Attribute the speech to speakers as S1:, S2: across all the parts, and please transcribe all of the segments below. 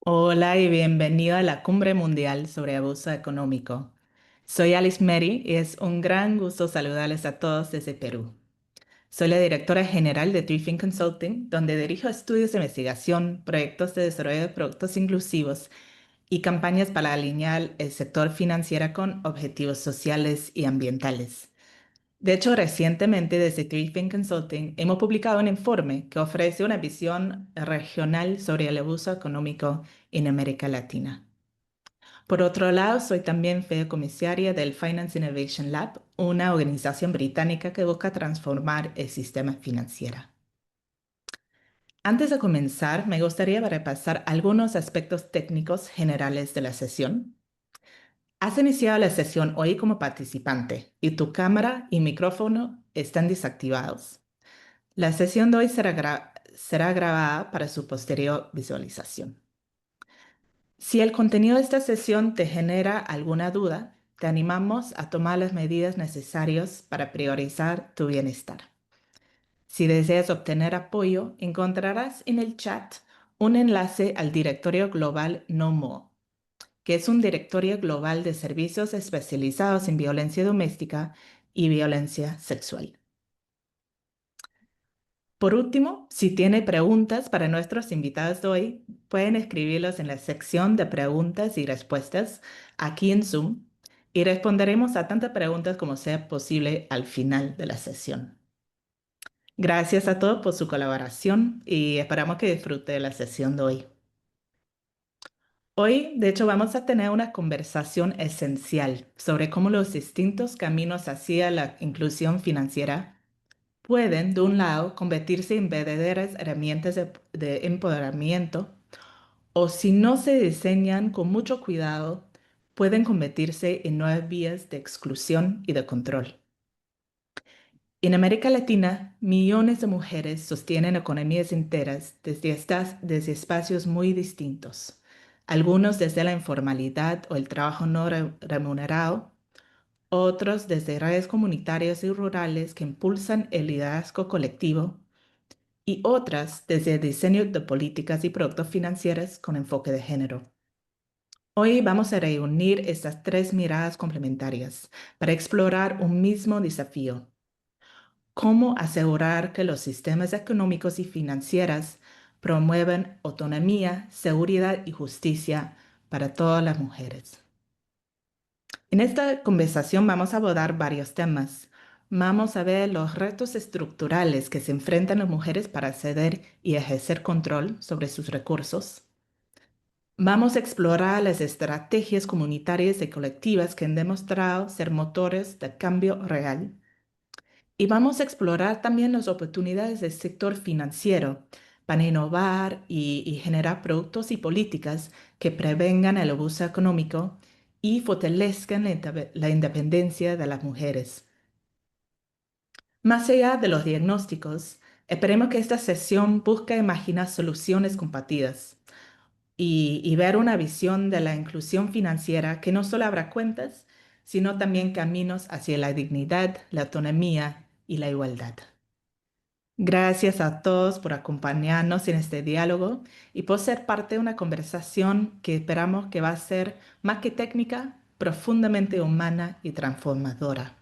S1: Hola y bienvenido a la Cumbre Mundial sobre Abuso Económico. Soy Alice Mary y es un gran gusto saludarles a todos desde Perú. Soy la directora general de Triffin Consulting, donde dirijo estudios de investigación, proyectos de desarrollo de productos inclusivos y campañas para alinear el sector financiero con objetivos sociales y ambientales. De hecho, recientemente desde Triffin Consulting hemos publicado un informe que ofrece una visión regional sobre el abuso económico en América Latina. Por otro lado, soy también fideicomisaria del Finance Innovation Lab, una organización británica que busca transformar el sistema financiero. Antes de comenzar, me gustaría repasar algunos aspectos técnicos generales de la sesión. Has iniciado la sesión hoy como participante y tu cámara y micrófono están desactivados. La sesión de hoy será grabada para su posterior visualización. Si el contenido de esta sesión te genera alguna duda, te animamos a tomar las medidas necesarias para priorizar tu bienestar. Si deseas obtener apoyo, encontrarás en el chat un enlace al directorio global NOMO, que es un directorio global de servicios especializados en violencia doméstica y violencia sexual. Por último, si tiene preguntas para nuestros invitados de hoy, pueden escribirlos en la sección de preguntas y respuestas aquí en Zoom y responderemos a tantas preguntas como sea posible al final de la sesión. Gracias a todos por su colaboración y esperamos que disfrute de la sesión de hoy. Hoy, de hecho, vamos a tener una conversación esencial sobre cómo los distintos caminos hacia la inclusión financiera pueden, de un lado, convertirse en verdaderas herramientas de empoderamiento o si no se diseñan con mucho cuidado, pueden convertirse en nuevas vías de exclusión y de control. En América Latina, millones de mujeres sostienen economías enteras desde espacios muy distintos, algunos desde la informalidad o el trabajo no remunerado, otros desde redes comunitarias y rurales que impulsan el liderazgo colectivo y otras desde el diseño de políticas y productos financieros con enfoque de género. Hoy vamos a reunir estas tres miradas complementarias para explorar un mismo desafío: cómo asegurar que los sistemas económicos y financieros promuevan autonomía, seguridad y justicia para todas las mujeres. En esta conversación vamos a abordar varios temas. Vamos a ver los retos estructurales que se enfrentan las mujeres para acceder y ejercer control sobre sus recursos. Vamos a explorar las estrategias comunitarias y colectivas que han demostrado ser motores de cambio real. Y vamos a explorar también las oportunidades del sector financiero para innovar y generar productos y políticas que prevengan el abuso económico y fortalezcan la independencia de las mujeres. Más allá de los diagnósticos, esperemos que esta sesión busque imaginar soluciones compartidas y ver una visión de la inclusión financiera que no solo abra cuentas, sino también caminos hacia la dignidad, la autonomía y la igualdad. Gracias a todos por acompañarnos en este diálogo y por ser parte de una conversación que esperamos que va a ser más que técnica, profundamente humana y transformadora.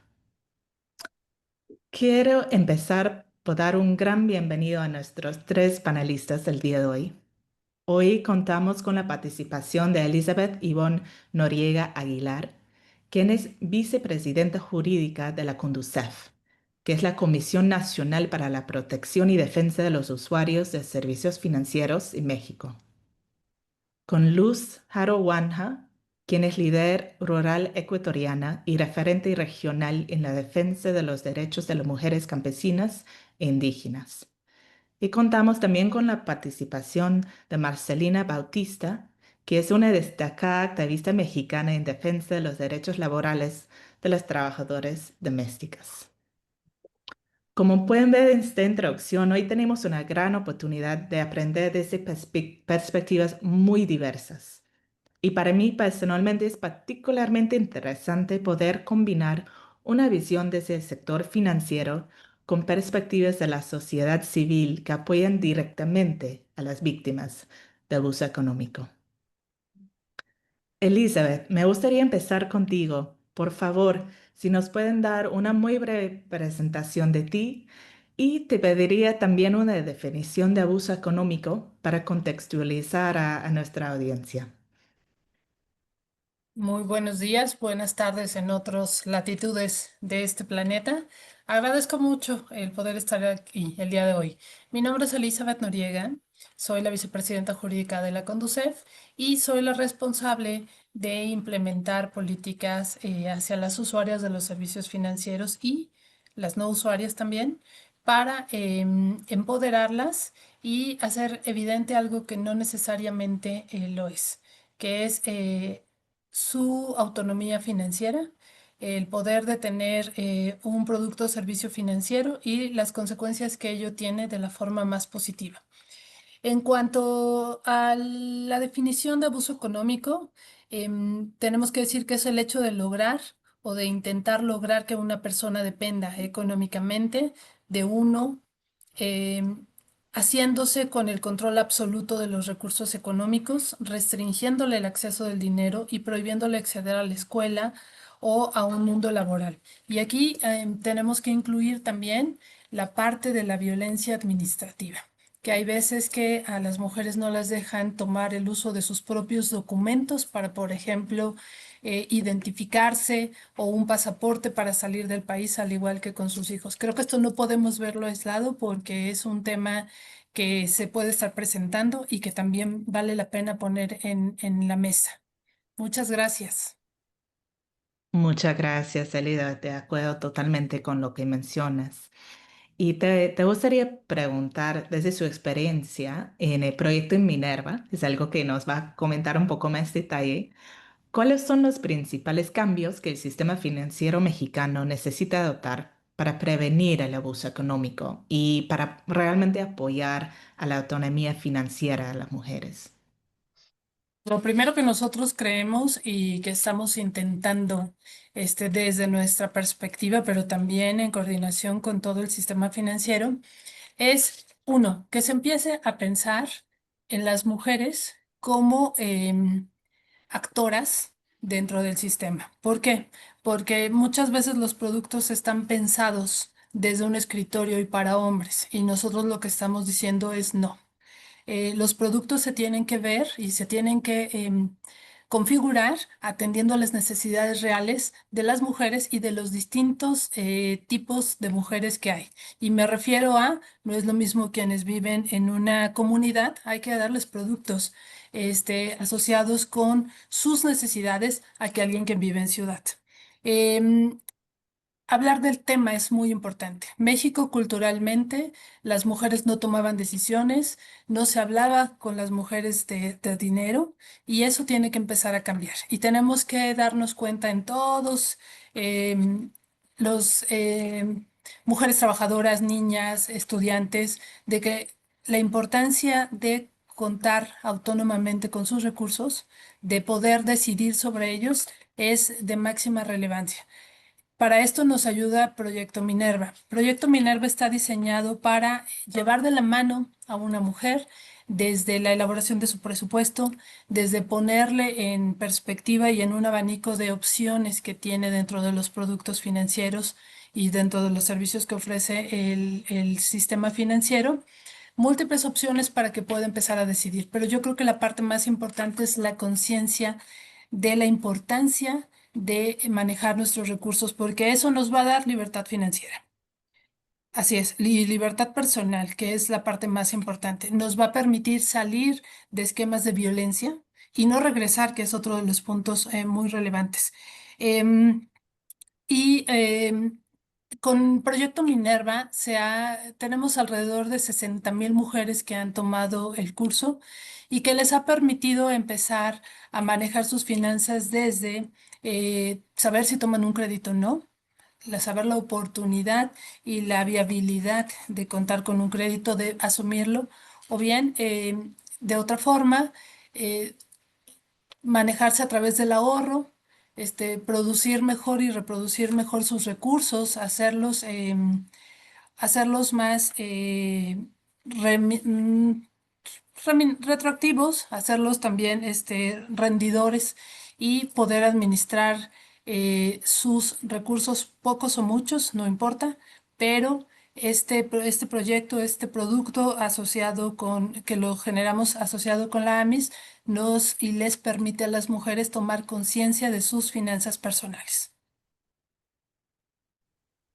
S1: Quiero empezar por dar un gran bienvenido a nuestros tres panelistas del día de hoy. Hoy contamos con la participación de Elizabeth Ivonne Noriega Aguilar, quien es vicepresidenta jurídica de la CONDUCEF, que es la Comisión Nacional para la Protección y Defensa de los Usuarios de Servicios Financieros en México. Con Luz Haro Wanja, quien es líder rural ecuatoriana y referente regional en la defensa de los derechos de las mujeres campesinas e indígenas. Y contamos también con la participación de Marcelina Bautista, que es una destacada activista mexicana en defensa de los derechos laborales de las trabajadoras domésticas. Como pueden ver en esta introducción, hoy tenemos una gran oportunidad de aprender desde perspectivas muy diversas. Y para mí personalmente es particularmente interesante poder combinar una visión desde el sector financiero con perspectivas de la sociedad civil que apoyan directamente a las víctimas de abuso económico. Elizabeth, me gustaría empezar contigo. Por favor, si nos pueden dar una muy breve presentación de ti y te pediría también una definición de abuso económico para contextualizar a nuestra audiencia.
S2: Muy buenos días, buenas tardes en otras latitudes de este planeta. Agradezco mucho el poder estar aquí el día de hoy. Mi nombre es Elizabeth Noriega, soy la vicepresidenta jurídica de la Conducef y soy la responsable de implementar políticas hacia las usuarias de los servicios financieros y las no usuarias también para empoderarlas y hacer evidente algo que no necesariamente lo es, que es su autonomía financiera, el poder de tener un producto o servicio financiero y las consecuencias que ello tiene de la forma más positiva. En cuanto a la definición de abuso económico, tenemos que decir que es el hecho de lograr o de intentar lograr que una persona dependa económicamente de uno, em, haciéndose con el control absoluto de los recursos económicos, restringiéndole el acceso del dinero y prohibiéndole acceder a la escuela o a un mundo laboral. Y aquí tenemos que incluir también la parte de la violencia administrativa, que hay veces que a las mujeres no las dejan tomar el uso de sus propios documentos para, por ejemplo, identificarse o un pasaporte para salir del país, al igual que con sus hijos. Creo que esto no podemos verlo aislado porque es un tema que se puede estar presentando y que también vale la pena poner en la mesa. Muchas gracias.
S1: Muchas gracias, Elizabeth. De acuerdo totalmente con lo que mencionas. Y te gustaría preguntar desde su experiencia en el proyecto en Minerva, es algo que nos va a comentar un poco más detalle. ¿Cuáles son los principales cambios que el sistema financiero mexicano necesita adoptar para prevenir el abuso económico y para realmente apoyar a la autonomía financiera de las mujeres?
S2: Lo primero que nosotros creemos y que estamos intentando desde nuestra perspectiva, pero también en coordinación con todo el sistema financiero, es uno, que se empiece a pensar en las mujeres como actoras dentro del sistema. ¿Por qué? Porque muchas veces los productos están pensados desde un escritorio y para hombres, y nosotros lo que estamos diciendo es no. Los productos se tienen que ver y se tienen que configurar atendiendo a las necesidades reales de las mujeres y de los distintos tipos de mujeres que hay. Y me refiero a, no es lo mismo quienes viven en una comunidad, hay que darles productos asociados con sus necesidades a que alguien que vive en ciudad. Em, Hablar del tema es muy importante. México culturalmente, las mujeres no tomaban decisiones, no se hablaba con las mujeres de dinero y eso tiene que empezar a cambiar. Y tenemos que darnos cuenta en todos em, los mujeres trabajadoras, niñas, estudiantes, de que la importancia de contar autónomamente con sus recursos, de poder decidir sobre ellos, es de máxima relevancia. Para esto nos ayuda Proyecto Minerva. Proyecto Minerva está diseñado para llevar de la mano a una mujer desde la elaboración de su presupuesto, desde ponerle en perspectiva y en un abanico de opciones que tiene dentro de los productos financieros y dentro de los servicios que ofrece el sistema financiero, múltiples opciones para que pueda empezar a decidir. Pero yo creo que la parte más importante es la conciencia de la importancia de manejar nuestros recursos, porque eso nos va a dar libertad financiera. Así es, y libertad personal, que es la parte más importante. Nos va a permitir salir de esquemas de violencia y no regresar, que es otro de los puntos muy relevantes. Em, y con Proyecto Minerva tenemos alrededor de 60,000 mujeres que han tomado el curso y que les ha permitido empezar a manejar sus finanzas desde saber si toman un crédito o no, saber la oportunidad y la viabilidad de contar con un crédito, de asumirlo, o bien de otra forma, eh, manejarse a través del ahorro, producir mejor y reproducir mejor sus recursos, hacerlos más retroactivos, hacerlos también rendidores y poder administrar sus recursos, pocos o muchos, no importa, pero este proyecto, este producto asociado que lo generamos asociado con la AMIS, nos y les permite a las mujeres tomar conciencia de sus finanzas personales.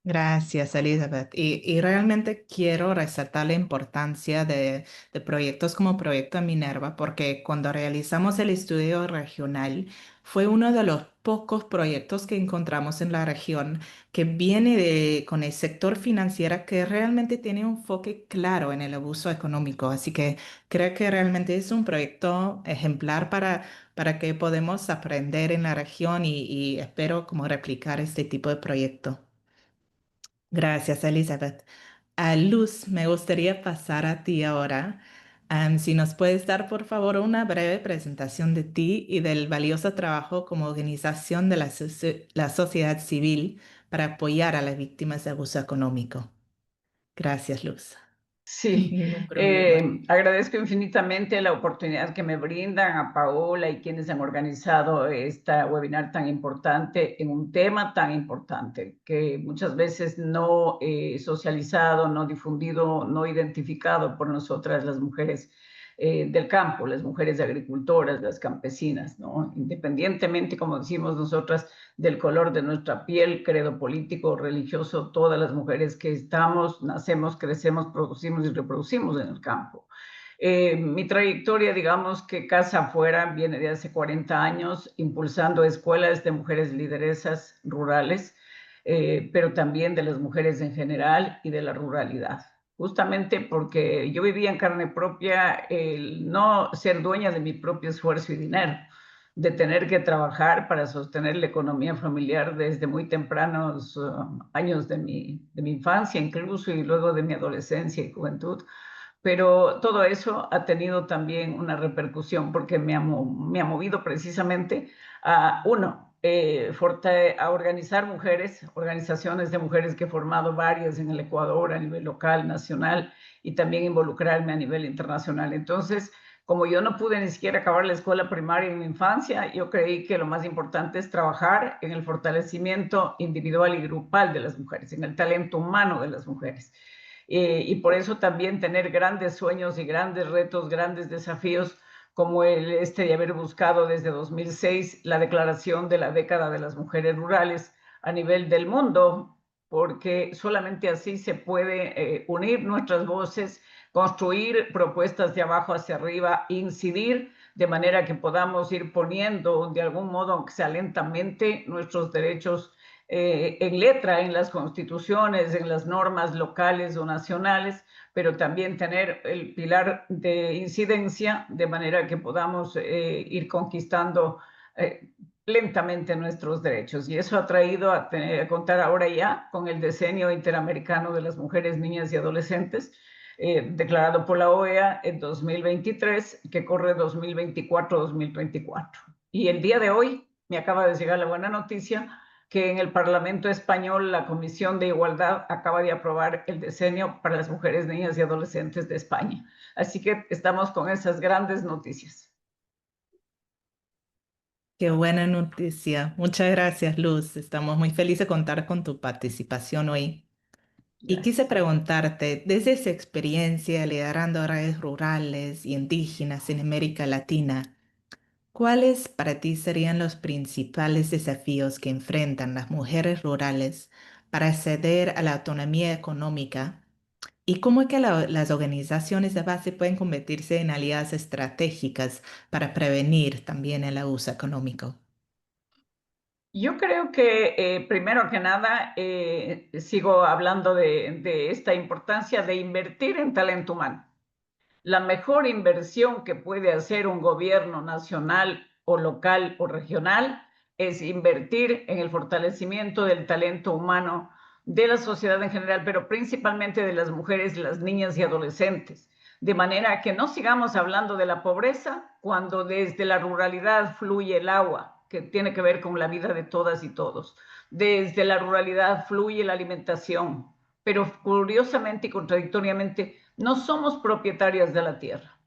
S1: Gracias, Elizabeth. Y realmente quiero resaltar la importancia de proyectos como Proyecto Minerva, porque cuando realizamos el estudio regional, fue uno de los pocos proyectos que encontramos en la región que viene con el sector financiero que realmente tiene un enfoque claro en el abuso económico. Así que creo que realmente es un proyecto ejemplar para que podamos aprender en la región y espero como replicar este tipo de proyecto. Gracias, Elizabeth. A Luz, me gustaría pasar a ti ahora. Si nos puedes dar, por favor, una breve presentación de ti y del valioso trabajo como organización de la sociedad civil para apoyar a las víctimas de abuso económico. Gracias, Luz.
S3: Sí,
S1: Ningún problema.
S3: agradezco infinitamente la oportunidad que me brindan a Paola y quienes han organizado esta webinar tan importante en un tema tan importante que muchas veces no socializado, no difundido, no identificado por nosotras las mujeres del campo, las mujeres agricultoras, las campesinas, ¿no? Independientemente, como decimos nosotras, del color de nuestra piel, credo político, religioso, todas las mujeres que estamos, nacemos, crecemos, producimos y reproducimos en el campo. Mi trayectoria, digamos que casa afuera, viene de hace 40 años, impulsando escuelas de mujeres lideresas rurales, pero también de las mujeres en general y de la ruralidad. Justamente porque yo vivía en carne propia el no ser dueña de mi propio esfuerzo y dinero, de tener que trabajar para sostener la economía familiar desde muy tempranos años de mi infancia incluso y luego de mi adolescencia y juventud. Pero todo eso ha tenido también una repercusión porque me ha movido precisamente a, uno, a organizar mujeres, organizaciones de mujeres que he formado varias en el Ecuador a nivel local, nacional y también involucrarme a nivel internacional. Entonces, como yo no pude ni siquiera acabar la escuela primaria en mi infancia, yo creí que lo más importante es trabajar en el fortalecimiento individual y grupal de las mujeres, en el talento humano de las mujeres. Y por eso también tener grandes sueños y grandes retos, grandes desafíos, como este de haber buscado desde 2006 la declaración de la década de las mujeres rurales a nivel del mundo, porque solamente así se puede unir nuestras voces, construir propuestas de abajo hacia arriba, incidir de manera que podamos ir poniendo de algún modo, aunque sea lentamente, nuestros derechos en letra en las constituciones, en las normas locales o nacionales, pero también tener el pilar de incidencia de manera que podamos ir conquistando lentamente nuestros derechos. Y eso ha traído a contar ahora ya con el Decenio Interamericano de las Mujeres, Niñas y Adolescentes, declarado por la OEA en 2023, que corre 2024-2034. Y el día de hoy me acaba de llegar la buena noticia que en el Parlamento español la Comisión de Igualdad acaba de aprobar el decenio para las mujeres, niñas y adolescentes de España. Así que estamos con esas grandes noticias.
S1: Qué buena noticia. Muchas gracias, Luz. Estamos muy felices de contar con tu participación hoy. Y quise
S3: Gracias.
S1: preguntarte, desde esa experiencia liderando redes rurales y indígenas en América Latina, ¿cuáles para ti serían los principales desafíos que enfrentan las mujeres rurales para acceder a la autonomía económica? ¿Y cómo es que las organizaciones de base pueden convertirse en aliadas estratégicas para prevenir también el abuso económico?
S3: Yo creo que primero que nada sigo hablando de esta importancia de invertir en talento humano. La mejor inversión que puede hacer un gobierno nacional o local o regional es invertir en el fortalecimiento del talento humano de la sociedad en general, pero principalmente de las mujeres, las niñas y adolescentes. De manera que no sigamos hablando de la pobreza cuando desde la ruralidad fluye el agua, que tiene que ver con la vida de todas y todos. Desde la ruralidad fluye la alimentación, pero curiosamente y contradictoriamente no somos propietarias de la tierra.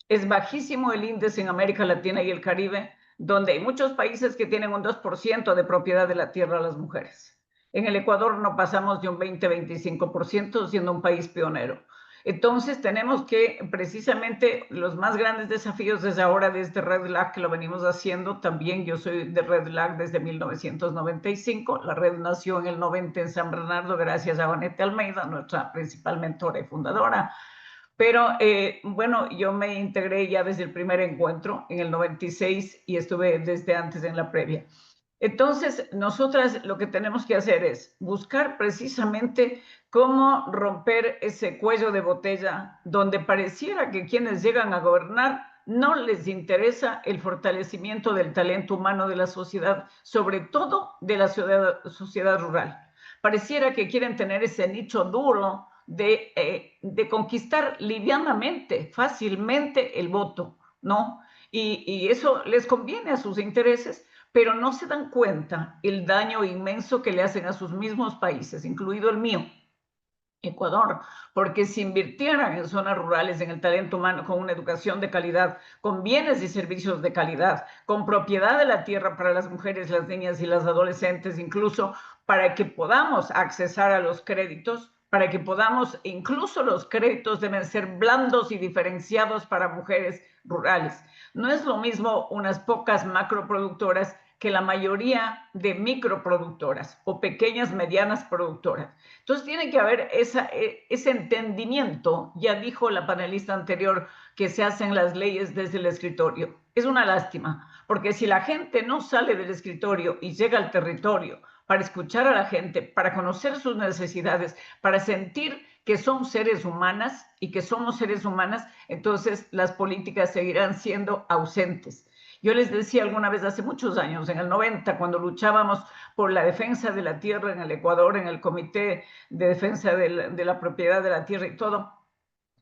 S3: Es bajísimo el índice en América Latina y el Caribe donde hay muchos países que tienen un 2% de propiedad de la tierra a las mujeres. En el Ecuador no pasamos de un 20-25%, siendo un país pionero. Entonces tenemos que, precisamente, los más grandes desafíos desde ahora, desde Red Lag, que lo venimos haciendo, también yo soy de Red Lag desde 1995, la red nació en el 90 en San Bernardo, gracias a Vanette Almeida, nuestra principal mentora y fundadora, pero bueno, yo me integré ya desde el primer encuentro, en el 96, y estuve desde antes en la previa. Entonces, nosotras lo que tenemos que hacer es buscar precisamente cómo romper ese cuello de botella donde pareciera que quienes llegan a gobernar no les interesa el fortalecimiento del talento humano de la sociedad, sobre todo de la sociedad rural. Pareciera que quieren tener ese nicho duro de conquistar livianamente, fácilmente el voto, ¿no? Y eso les conviene a sus intereses, pero no se dan cuenta el daño inmenso que le hacen a sus mismos países, incluido el mío, Ecuador, porque si invirtieran en zonas rurales, en el talento humano, con una educación de calidad, con bienes y servicios de calidad, con propiedad de la tierra para las mujeres, las niñas y las adolescentes, incluso para que podamos accesar a los créditos, para que podamos, incluso los créditos deben ser blandos y diferenciados para mujeres rurales. No es lo mismo unas pocas macroproductoras que la mayoría de microproductoras o pequeñas, medianas productoras. Entonces tiene que haber ese entendimiento, ya dijo la panelista anterior, que se hacen las leyes desde el escritorio. Es una lástima, porque si la gente no sale del escritorio y llega al territorio para escuchar a la gente, para conocer sus necesidades, para sentir que son seres humanas y que somos seres humanas, entonces las políticas seguirán siendo ausentes. Yo les decía alguna vez hace muchos años, en el 90, cuando luchábamos por la defensa de la tierra en el Ecuador, en el Comité de Defensa de la Propiedad de la Tierra y todo,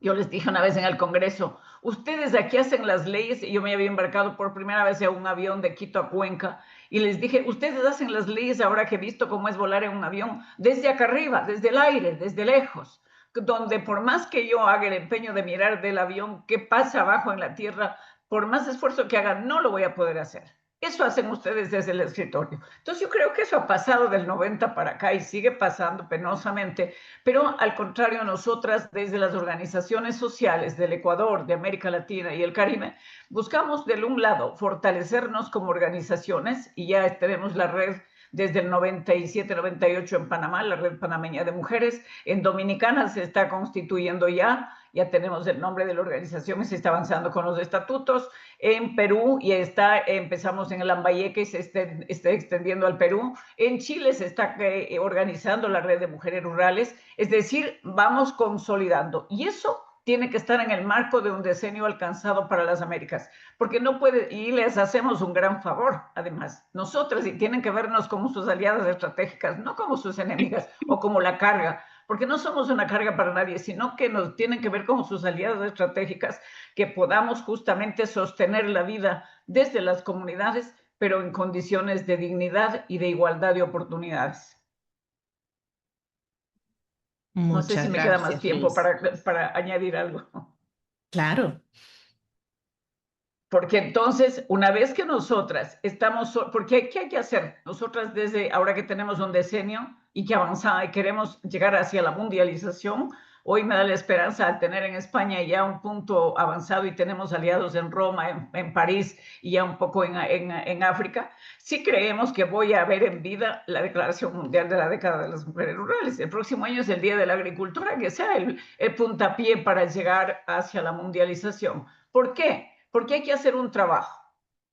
S3: yo les dije una vez en el Congreso, ustedes aquí hacen las leyes, y yo me había embarcado por primera vez en un avión de Quito a Cuenca, y les dije, ustedes hacen las leyes ahora que he visto cómo es volar en un avión, desde acá arriba, desde el aire, desde lejos, donde por más que yo haga el empeño de mirar del avión qué pasa abajo en la tierra, por más esfuerzo que haga, no lo voy a poder hacer. Eso hacen ustedes desde el escritorio. Entonces yo creo que eso ha pasado del 90 para acá y sigue pasando penosamente, pero al contrario, nosotras desde las organizaciones sociales del Ecuador, de América Latina y el Caribe, buscamos de un lado fortalecernos como organizaciones, y ya tenemos la red desde el 97-98 en Panamá, la Red Panameña de Mujeres. En Dominicana se está constituyendo ya tenemos el nombre de la organización y se está avanzando con los estatutos. En Perú ya empezamos en el Lambayeque y se está extendiendo al Perú. En Chile se está organizando la red de mujeres rurales, es decir, vamos consolidando. Y eso tiene que estar en el marco de un decenio alcanzado para las Américas, porque no puede, y les hacemos un gran favor, además, nosotras, y tienen que vernos como sus aliadas estratégicas, no como sus enemigas o como la carga, porque no somos una carga para nadie, sino que nos tienen que ver como sus aliadas estratégicas, que podamos justamente sostener la vida desde las comunidades, pero en condiciones de dignidad y de igualdad de oportunidades. No sé si me queda más tiempo para añadir algo.
S1: Claro.
S3: Porque entonces, una vez que nosotras estamos, porque ¿qué hay que hacer? Nosotras desde ahora que tenemos un decenio y que avanzamos y queremos llegar hacia la mundialización, hoy me da la esperanza de tener en España ya un punto avanzado y tenemos aliados en Roma, en París y ya un poco en África. Sí creemos que voy a ver en vida la Declaración Mundial de la Década de las Mujeres Rurales. El próximo año es el Día de la Agricultura, que sea el puntapié para llegar hacia la mundialización. ¿Por qué? Porque hay que hacer un trabajo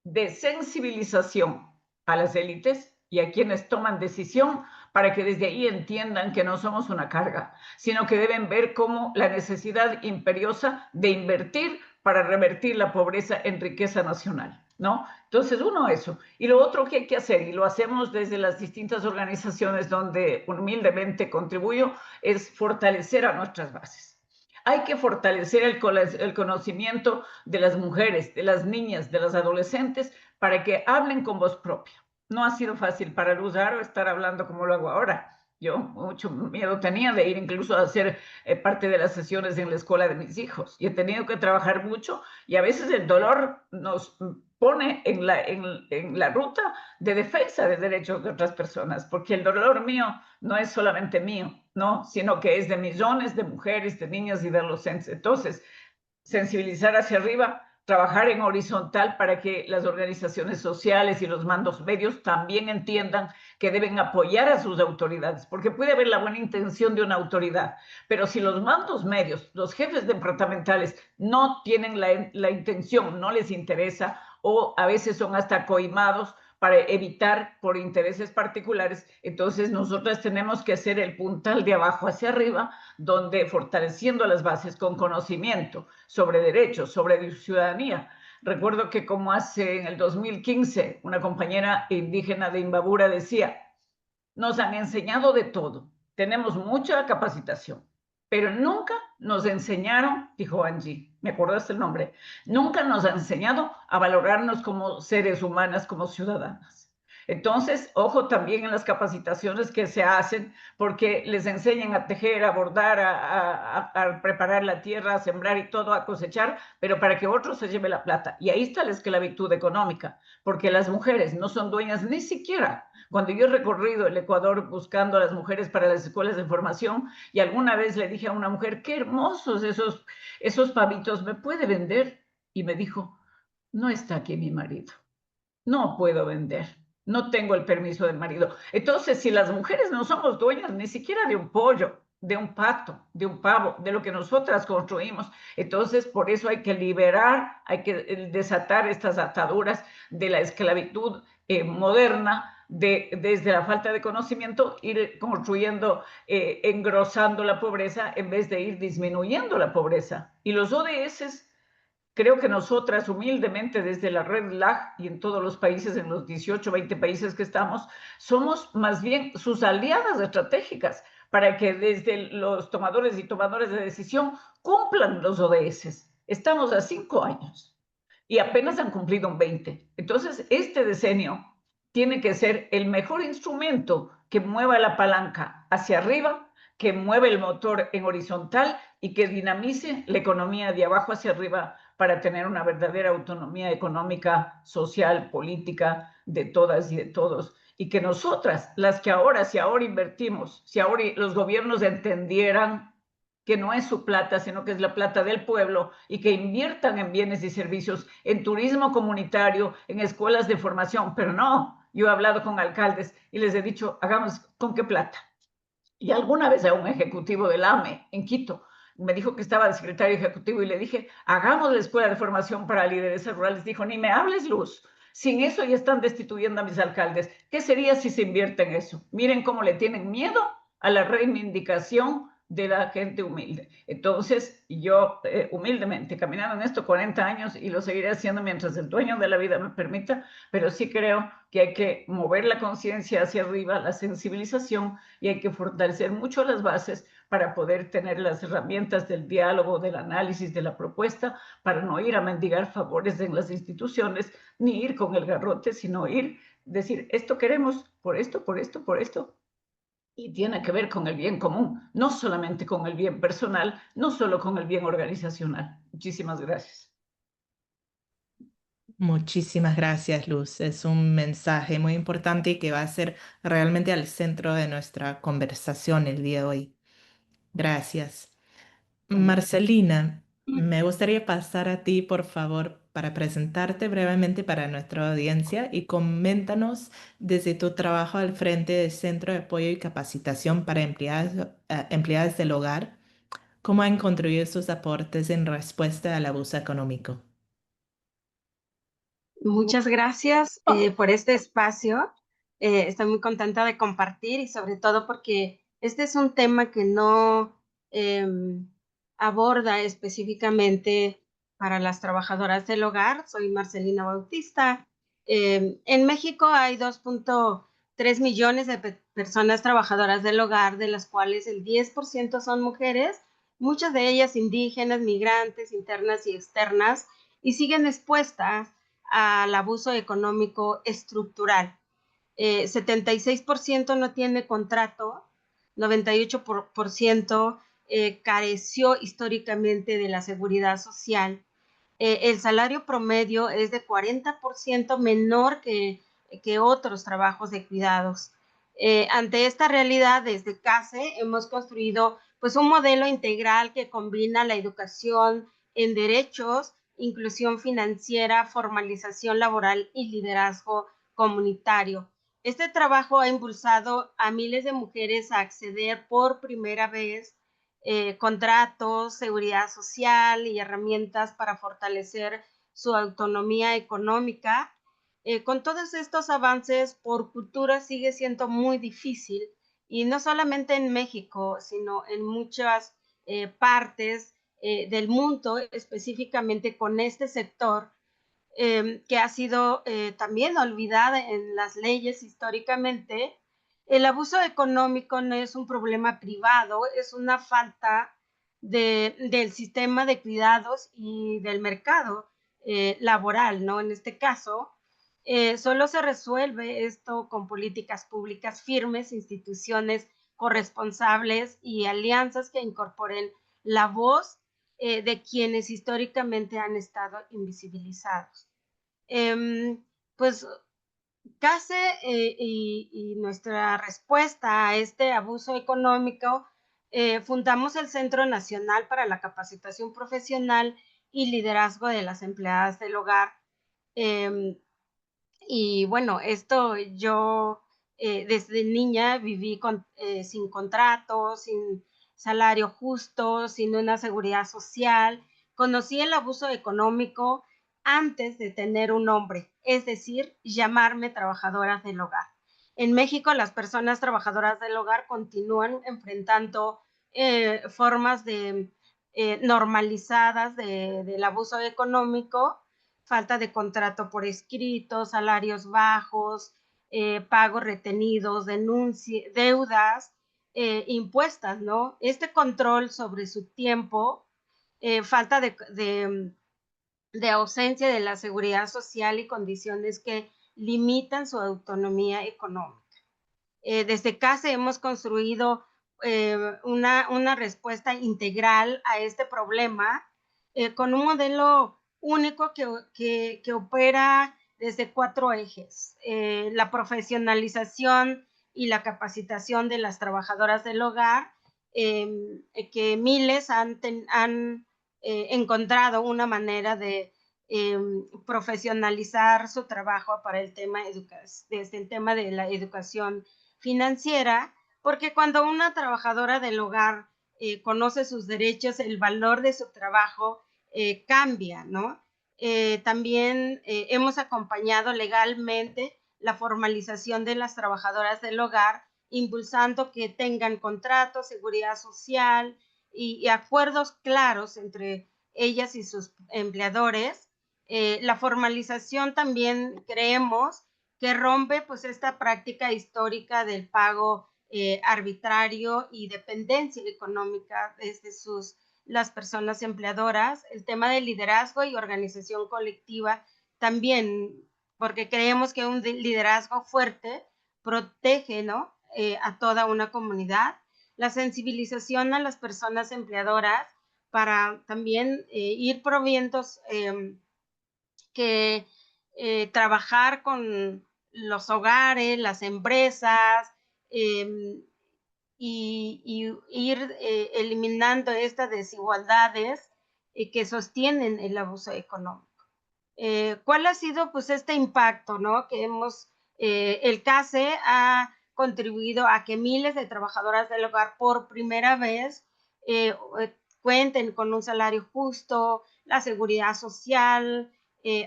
S3: de sensibilización a las élites y a quienes toman decisión para que desde ahí entiendan que no somos una carga, sino que deben ver como la necesidad imperiosa de invertir para revertir la pobreza en riqueza nacional, ¿no? Entonces, uno, eso. Y lo otro que hay que hacer, y lo hacemos desde las distintas organizaciones donde humildemente contribuyo, es fortalecer a nuestras bases. Hay que fortalecer el conocimiento de las mujeres, de las niñas, de las adolescentes, para que hablen con voz propia. No ha sido fácil para Luz Haro estar hablando como lo hago ahora. Yo mucho miedo tenía de ir incluso a hacer parte de las sesiones en la escuela de mis hijos. Y he tenido que trabajar mucho y a veces el dolor nos pone en la ruta de defensa de derechos de otras personas, porque el dolor mío no es solamente mío, ¿no? Sino que es de millones de mujeres, de niñas y de adolescentes. Entonces, sensibilizar hacia arriba, trabajar en horizontal para que las organizaciones sociales y los mandos medios también entiendan que deben apoyar a sus autoridades, porque puede haber la buena intención de una autoridad, pero si los mandos medios, los jefes departamentales no tienen la intención, no les interesa, o a veces son hasta coimados para evitar por intereses particulares, entonces nosotras tenemos que hacer el puntal de abajo hacia arriba, donde fortaleciendo las bases con conocimiento sobre derechos, sobre ciudadanía. Recuerdo que como hace en el 2015 una compañera indígena de Imbabura decía, nos han enseñado de todo, tenemos mucha capacitación, pero nunca nos enseñaron, dijo Angie, me acordaste el nombre, nunca nos han enseñado a valorarnos como seres humanas, como ciudadanas. Entonces, ojo también en las capacitaciones que se hacen, porque les enseñan a tejer, a bordar, a preparar la tierra, a sembrar y todo, a cosechar, pero para que otro se lleve la plata. Y ahí está la esclavitud económica, porque las mujeres no son dueñas ni siquiera. Cuando yo he recorrido el Ecuador buscando a las mujeres para las escuelas de formación, y alguna vez le dije a una mujer, qué hermosos esos pavitos, ¿me puede vender? Y me dijo, no está aquí mi marido, no puedo vender, no tengo el permiso del marido. Entonces, si las mujeres no somos dueñas ni siquiera de un pollo, de un pato, de un pavo, de lo que nosotras construimos, entonces por eso hay que liberar, hay que desatar estas ataduras de la esclavitud moderna, desde la falta de conocimiento, ir construyendo, engrosando la pobreza en vez de ir disminuyendo la pobreza. Y los ODS, creo que nosotras humildemente desde la red LAG y en todos los países, en los 18, 20 países que estamos, somos más bien sus aliadas estratégicas para que desde los tomadores y tomadoras de decisión cumplan los ODS. Estamos a 5 años y apenas han cumplido un 20. Entonces, este decenio tiene que ser el mejor instrumento que mueva la palanca hacia arriba, que mueva el motor en horizontal y que dinamice la economía de abajo hacia arriba para tener una verdadera autonomía económica, social, política de todas y de todos. Y que nosotras, las que ahora, si ahora invertimos, si ahora los gobiernos entendieran que no es su plata, sino que es la plata del pueblo, y que inviertan en bienes y servicios, en turismo comunitario, en escuelas de formación, pero no, yo he hablado con alcaldes y les he dicho, hagamos con qué plata. Y alguna vez a un ejecutivo del AME en Quito me dijo que estaba de secretario ejecutivo y le dije, hagamos la escuela de formación para líderes rurales. Dijo, ni me hables, Luz. Sin eso ya están destituyendo a mis alcaldes. ¿Qué sería si se invierte en eso? Miren cómo le tienen miedo a la reivindicación de la gente humilde. Entonces, yo humildemente, caminando en esto 40 años y lo seguiré haciendo mientras el dueño de la vida me permita, pero sí creo que hay que mover la conciencia hacia arriba, la sensibilización, y hay que fortalecer mucho las bases para poder tener las herramientas del diálogo, del análisis, de la propuesta, para no ir a mendigar favores en las instituciones, ni ir con el garrote, sino ir, decir, esto queremos, por esto, por esto, por esto, y tiene que ver con el bien común, no solamente con el bien personal, no solo con el bien organizacional. Muchísimas gracias.
S1: Muchísimas gracias, Luz. Es un mensaje muy importante y que va a ser realmente al centro de nuestra conversación el día de hoy. Gracias. Marcelina, me gustaría pasar a ti, por favor, para presentarte brevemente para nuestra audiencia y coméntanos desde tu trabajo al frente del Centro de Apoyo y Capacitación para Empleadas del Hogar, cómo han contribuido sus aportes en respuesta al abuso económico.
S4: Muchas gracias por este espacio. Estoy muy contenta de compartir y sobre todo porque este es un tema que no aborda específicamente para las trabajadoras del hogar. Soy Marcelina Bautista. En México hay 2.3 millones de personas trabajadoras del hogar, de las cuales el 10% son mujeres, muchas de ellas indígenas, migrantes, internas y externas, y siguen expuestas al abuso económico estructural. 76% no tiene contrato, 98% careció históricamente de la seguridad social El salario promedio es de 40% menor que otros trabajos de cuidados. Ante esta realidad, desde CASE hemos construido pues un modelo integral que combina la educación en derechos, inclusión financiera, formalización laboral y liderazgo comunitario. Este trabajo ha impulsado a miles de mujeres a acceder por primera vez contratos, seguridad social y herramientas para fortalecer su autonomía económica. Con todos estos avances, por cultura sigue siendo muy difícil, y no solamente en México, sino en muchas partes del mundo, específicamente con este sector, que ha sido también olvidada en las leyes históricamente. El abuso económico no es un problema privado, es una falta del sistema de cuidados y del mercado laboral, ¿no? En este caso, solo se resuelve esto con políticas públicas firmes, instituciones corresponsables y alianzas que incorporen la voz de quienes históricamente han estado invisibilizados. Pues CASE y nuestra respuesta a este abuso económico, fundamos el Centro Nacional para la Capacitación Profesional y Liderazgo de las Empleadas del Hogar. Y bueno, esto yo desde niña viví sin contrato, sin salario justo, sin una seguridad social. Conocí el abuso económico antes de tener un nombre, es decir, llamarme trabajadoras del hogar. En México, las personas trabajadoras del hogar continúan enfrentando formas normalizadas del abuso económico, falta de contrato por escrito, salarios bajos, pagos retenidos, deudas impuestas, ¿no? Este control sobre su tiempo, falta de ausencia de la seguridad social y condiciones que limitan su autonomía económica. Desde CASE hemos construido una respuesta integral a este problema con un modelo único que opera desde 4 ejes. La profesionalización y la capacitación de las trabajadoras del hogar, que miles han encontrado una manera de profesionalizar su trabajo para el tema desde el tema de la educación financiera, porque cuando una trabajadora del hogar conoce sus derechos, el valor de su trabajo cambia, ¿no? También hemos acompañado legalmente la formalización de las trabajadoras del hogar, impulsando que tengan contratos, seguridad social y acuerdos claros entre ellas y sus empleadores. La formalización también creemos que rompe pues esta práctica histórica del pago arbitrario y dependencia económica desde las personas empleadoras. El tema del liderazgo y organización colectiva también, porque creemos que un liderazgo fuerte protege, ¿no? A toda una comunidad. La sensibilización a las personas empleadoras para también ir proviendo que trabajar con los hogares, las empresas, y ir eliminando estas desigualdades que sostienen el abuso económico. ¿Cuál ha sido pues este impacto, ¿no? Que el CASE ha contribuido a que miles de trabajadoras del hogar por primera vez cuenten con un salario justo, la seguridad social,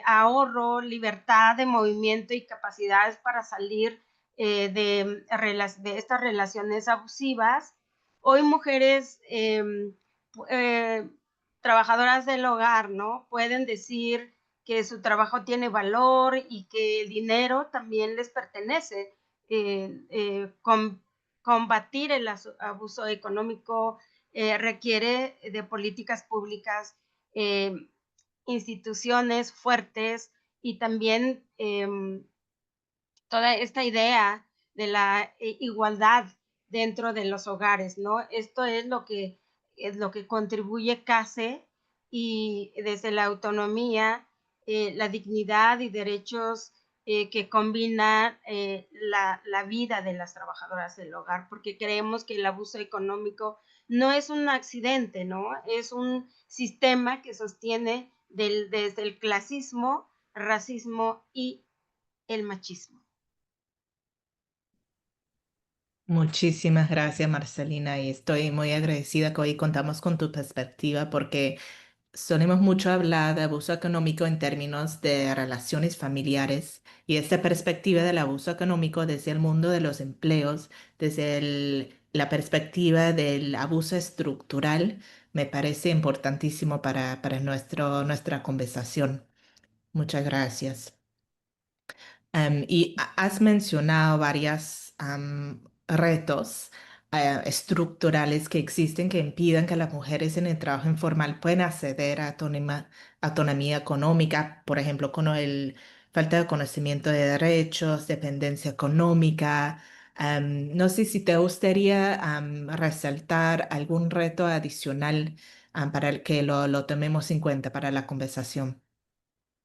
S4: ahorro, libertad de movimiento y capacidades para salir de estas relaciones abusivas. Hoy mujeres trabajadoras del hogar, ¿no? Pueden decir que su trabajo tiene valor y que el dinero también les pertenece. Combatir el abuso económico requiere de políticas públicas, instituciones fuertes y también toda esta idea de la igualdad dentro de los hogares, ¿no? Esto es lo que contribuye CASE y desde la autonomía, la dignidad y derechos que combina la vida de las trabajadoras del hogar, porque creemos que el abuso económico no es un accidente, ¿no? Es un sistema que sostiene desde el clasismo, racismo y el machismo.
S1: Muchísimas gracias, Marcelina, y estoy muy agradecida que hoy contamos con tu perspectiva porque solemos mucho hablar de abuso económico en términos de relaciones familiares y esta perspectiva del abuso económico desde el mundo de los empleos, desde la perspectiva del abuso estructural, me parece importantísimo para nuestra conversación. Muchas gracias. Y has mencionado varios retos estructurales que existen que impiden que las mujeres en el trabajo informal puedan acceder a autonomía económica, por ejemplo, con el falta de conocimiento de derechos, dependencia económica. No sé si te gustaría resaltar algún reto adicional para el que lo tomemos en cuenta para la conversación.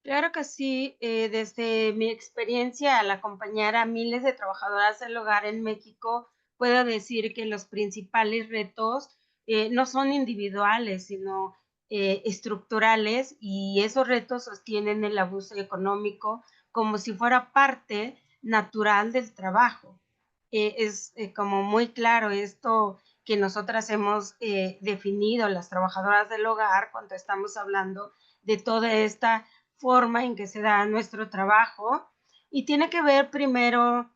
S4: Claro que sí, desde mi experiencia al acompañar a miles de trabajadoras del hogar en México, puedo decir que los principales retos no son individuales, sino estructurales, y esos retos sostienen el abuso económico como si fuera parte natural del trabajo. Es como muy claro esto que nosotras hemos definido, las trabajadoras del hogar, cuando estamos hablando de toda esta forma en que se da nuestro trabajo, y tiene que ver primero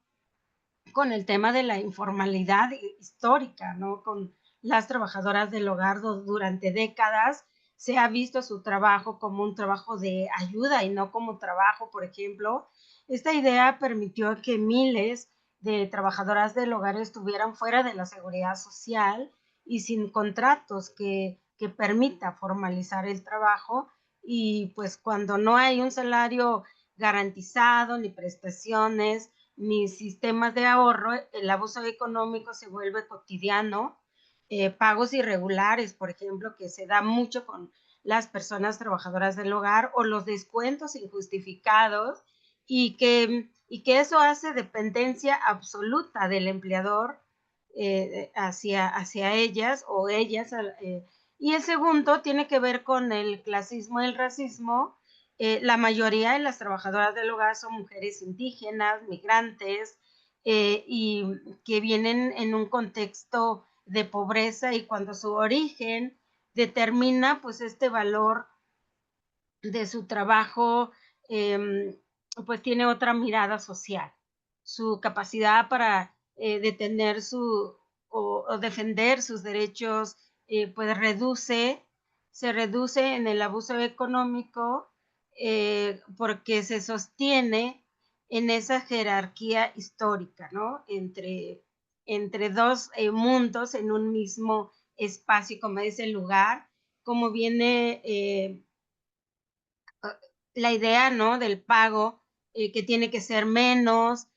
S4: con el tema de la informalidad histórica, ¿no? Con las trabajadoras del hogar durante décadas se ha visto su trabajo como un trabajo de ayuda y no como trabajo, por ejemplo. Esta idea permitió que miles de trabajadoras del hogar estuvieran fuera de la seguridad social y sin contratos que permita formalizar el trabajo, y pues cuando no hay un salario garantizado ni prestaciones ni sistemas de ahorro, el abuso económico se vuelve cotidiano. Pagos irregulares, por ejemplo, que se da mucho con las personas trabajadoras del hogar, o los descuentos injustificados, y que eso hace dependencia absoluta del empleador hacia ellas o ellas. Y el segundo tiene que ver con el clasismo y el racismo. La mayoría de las trabajadoras del hogar son mujeres indígenas, migrantes, y que vienen en un contexto de pobreza, y cuando su origen determina pues este valor de su trabajo, pues tiene otra mirada social. Su capacidad para detener o defender sus derechos pues se reduce en el abuso económico, porque se sostiene en esa jerarquía histórica, ¿no? Entre dos mundos en un mismo espacio, como es el lugar, como viene la idea, ¿no? Del pago, que tiene que ser menos,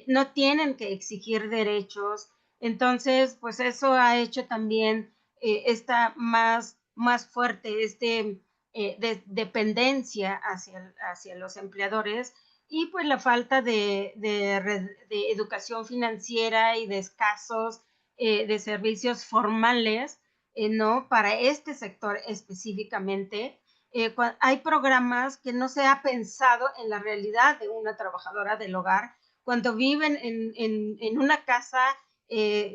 S4: no tienen que exigir derechos. Entonces, pues eso ha hecho también esta más fuerte, dependencia hacia los empleadores, y pues la falta de educación financiera y de escasos de servicios formales, ¿no? Para este sector específicamente. Hay programas que no se ha pensado en la realidad de una trabajadora del hogar cuando viven en una casa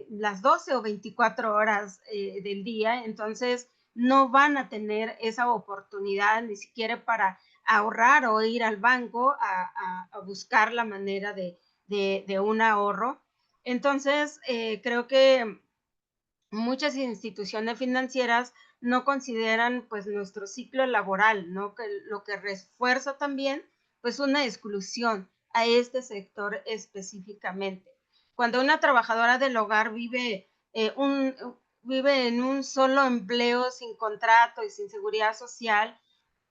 S4: las 12 o 24 horas del día. Entonces no van a tener esa oportunidad ni siquiera para ahorrar o ir al banco a buscar la manera de un ahorro. Entonces, creo que muchas instituciones financieras no consideran pues nuestro ciclo laboral, ¿no? Que lo que refuerza también pues una exclusión a este sector específicamente. Cuando una trabajadora del hogar vive en un solo empleo sin contrato y sin seguridad social,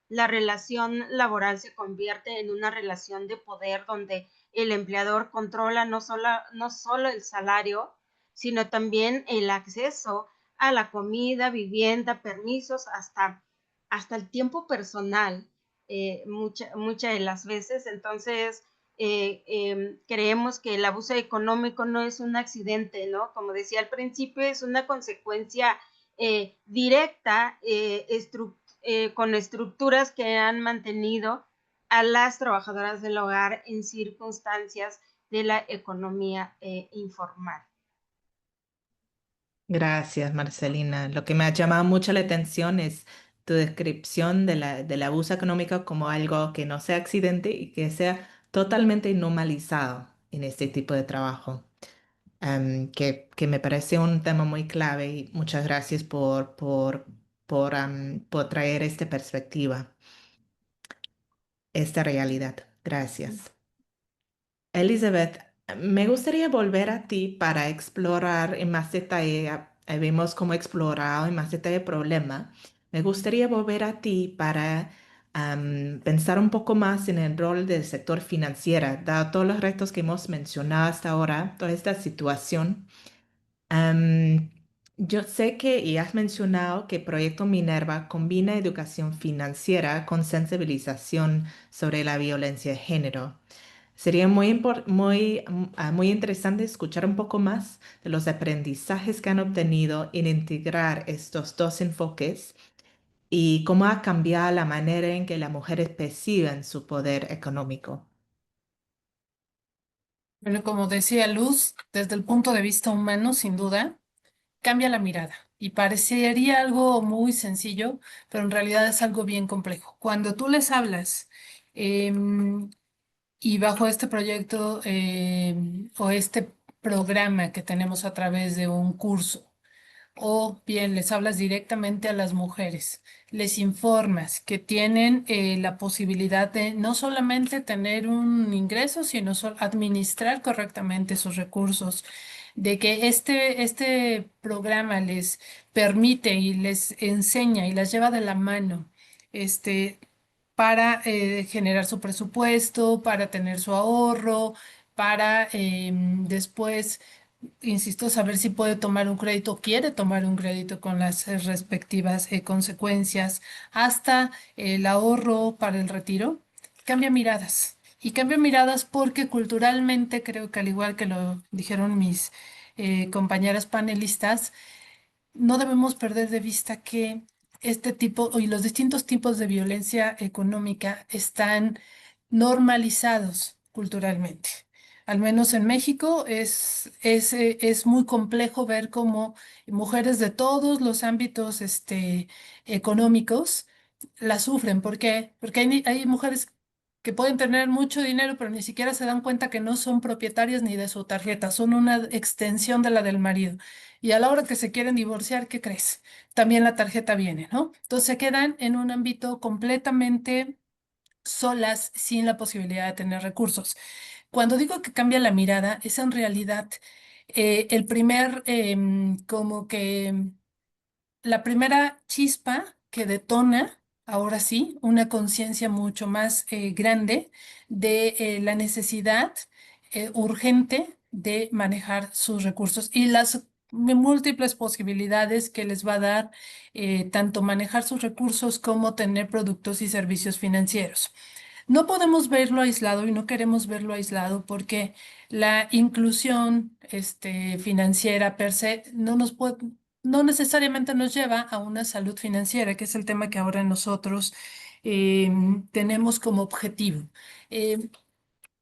S4: la relación laboral se convierte en una relación de poder donde el empleador controla no solo el salario, sino también el acceso a la comida, vivienda, permisos, hasta hasta el tiempo personal muchas de las veces. Entonces, creemos que el abuso económico no es un accidente, ¿no? Como decía al principio, es una consecuencia directa con estructuras que han mantenido a las trabajadoras del hogar en circunstancias de la economía informal.
S1: Gracias, Marcelina. Lo que me ha llamado mucho la atención es tu descripción del abuso económico como algo que no sea accidente y que sea totalmente normalizado en este tipo de trabajo, que me parece un tema muy clave y muchas gracias por traer esta perspectiva, esta realidad. Gracias. Elizabeth, me gustaría volver a ti para explorar en más detalle, vemos cómo explorado en más detalle el problema. Me gustaría volver a ti para pensar un poco más en el rol del sector financiero, dado todos los retos que hemos mencionado hasta ahora, toda esta situación. Am, yo sé que y has mencionado que Proyecto Minerva combina educación financiera con sensibilización sobre la violencia de género. Sería muy interesante escuchar un poco más de los aprendizajes que han obtenido en integrar estos dos enfoques y cómo ha cambiado la manera en que las mujeres perciben su poder económico.
S2: Bueno, como decía Luz, desde el punto de vista humano, sin duda, cambia la mirada y parecería algo muy sencillo, pero en realidad es algo bien complejo. Cuando tú les hablas em, y bajo este proyecto o este programa que tenemos a través de un curso, o bien les hablas directamente a las mujeres, les informas que tienen la posibilidad de no solamente tener un ingreso, sino administrar correctamente sus recursos, de que este programa les permite y les enseña y las lleva de la mano. Para generar su presupuesto, para tener su ahorro, para después, insisto, saber si puede tomar un crédito, quiere tomar un crédito con las respectivas consecuencias, hasta el ahorro para el retiro. Cambia miradas. Y cambia miradas porque culturalmente creo que al igual que lo dijeron mis compañeras panelistas, no debemos perder de vista que este tipo y los distintos tipos de violencia económica están normalizados culturalmente. Al menos en México es muy complejo ver cómo mujeres de todos los ámbitos económicos la sufren. ¿Por qué? Porque hay mujeres que pueden tener mucho dinero, pero ni siquiera se dan cuenta que no son propietarias ni de su tarjeta, son una extensión de la del marido. Y a la hora que se quieren divorciar, ¿qué crees? También la tarjeta viene, ¿no? Entonces se quedan en un ámbito completamente solas, sin la posibilidad de tener recursos. Cuando digo que cambia la mirada, es en realidad el primer, como que la primera chispa que detona, ahora sí, una conciencia mucho más grande de la necesidad urgente de manejar sus recursos y las múltiples posibilidades que les va a dar tanto manejar sus recursos como tener productos y servicios financieros. No podemos verlo aislado y no queremos verlo aislado porque la inclusión financiera per se no necesariamente nos lleva a una salud financiera, que es el tema que ahora nosotros tenemos como objetivo. Eh,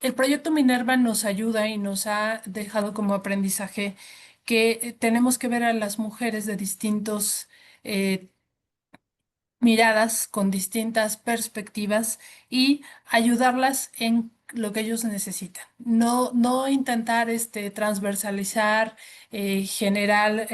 S2: el proyecto Minerva nos ayuda y nos ha dejado como aprendizaje que tenemos que ver a las mujeres de distintos miradas, con distintas perspectivas y ayudarlas en lo que ellos necesitan. No intentar transversalizar, general.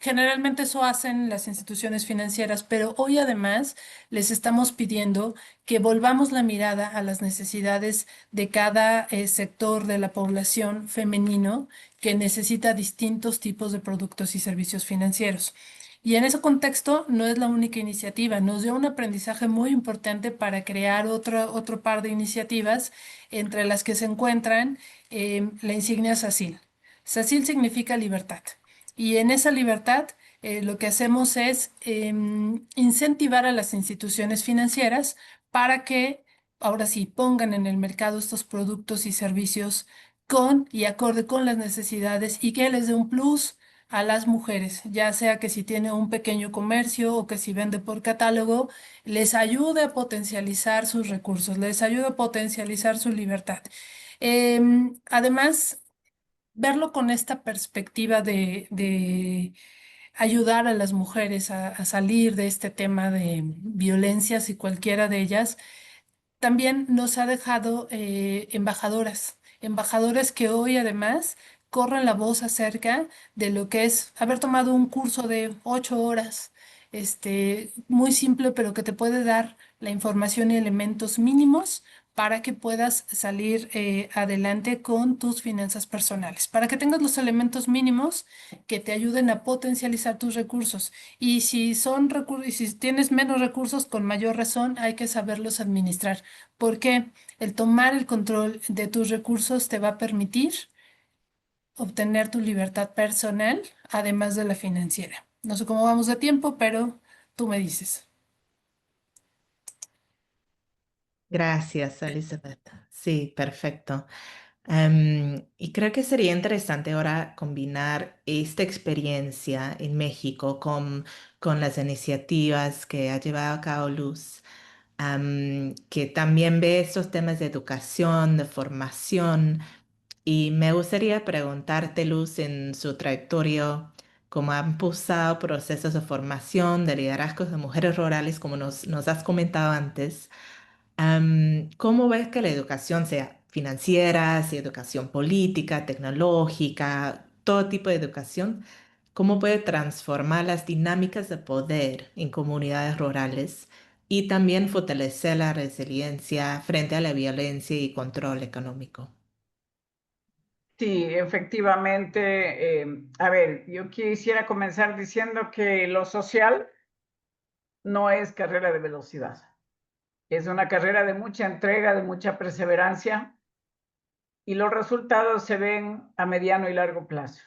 S2: Generalmente eso hacen las instituciones financieras, pero hoy además les estamos pidiendo que volvamos la mirada a las necesidades de cada sector de la población femenino que necesita distintos tipos de productos y servicios financieros. Y en ese contexto no es la única iniciativa, nos dio un aprendizaje muy importante para crear otro par de iniciativas, entre las que se encuentran la insignia SACIL. SACIL significa libertad. Y en esa libertad lo que hacemos es incentivar a las instituciones financieras para que ahora sí pongan en el mercado estos productos y servicios con y acorde con las necesidades y que les dé un plus a las mujeres, ya sea que si tiene un pequeño comercio o que si vende por catálogo, les ayude a potencializar sus recursos, les ayude a potencializar su libertad. Además, verlo con esta perspectiva de ayudar a las mujeres a salir de este tema de violencias y cualquiera de ellas también nos ha dejado embajadoras que hoy además corren la voz acerca de lo que es haber tomado un curso de 8 horas, muy simple, pero que te puede dar la información y elementos mínimos para que puedas salir adelante con tus finanzas personales, para que tengas los elementos mínimos que te ayuden a potencializar tus recursos. Y si y si tienes menos recursos, con mayor razón hay que saberlos administrar, porque el tomar el control de tus recursos te va a permitir obtener tu libertad personal, además de la financiera. No sé cómo vamos de tiempo, pero tú me dices.
S1: Gracias, Elizabeth. Sí, perfecto. Y creo que sería interesante ahora combinar esta experiencia en México con las iniciativas que ha llevado a cabo Luz, que también ve estos temas de educación, de formación. Y me gustaría preguntarte, Luz, en su trayectoria, cómo han impulsado procesos de formación, de liderazgos de mujeres rurales, como nos has comentado antes. ¿Cómo ves que la educación, sea financiera, sea educación política, tecnológica, todo tipo de educación, cómo puede transformar las dinámicas de poder en comunidades rurales y también fortalecer la resiliencia frente a la violencia y control económico?
S3: Sí, efectivamente. A ver, yo quisiera comenzar diciendo que lo social no es carrera de velocidad. Es una carrera de mucha entrega, de mucha perseverancia, y los resultados se ven a mediano y largo plazo.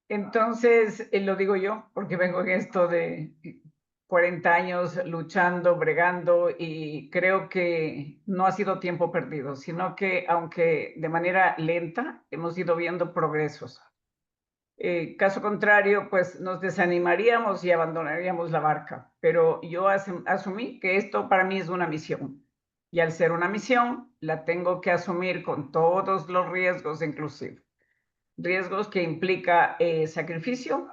S3: Entonces, lo digo yo, porque vengo en esto de 40 años luchando, bregando, y creo que no ha sido tiempo perdido, sino que aunque de manera lenta, hemos ido viendo progresos. Caso contrario, pues nos desanimaríamos y abandonaríamos la barca. Pero yo asumí que esto para mí es una misión. Y al ser una misión, la tengo que asumir con todos los riesgos inclusive. Riesgos que implica sacrificio,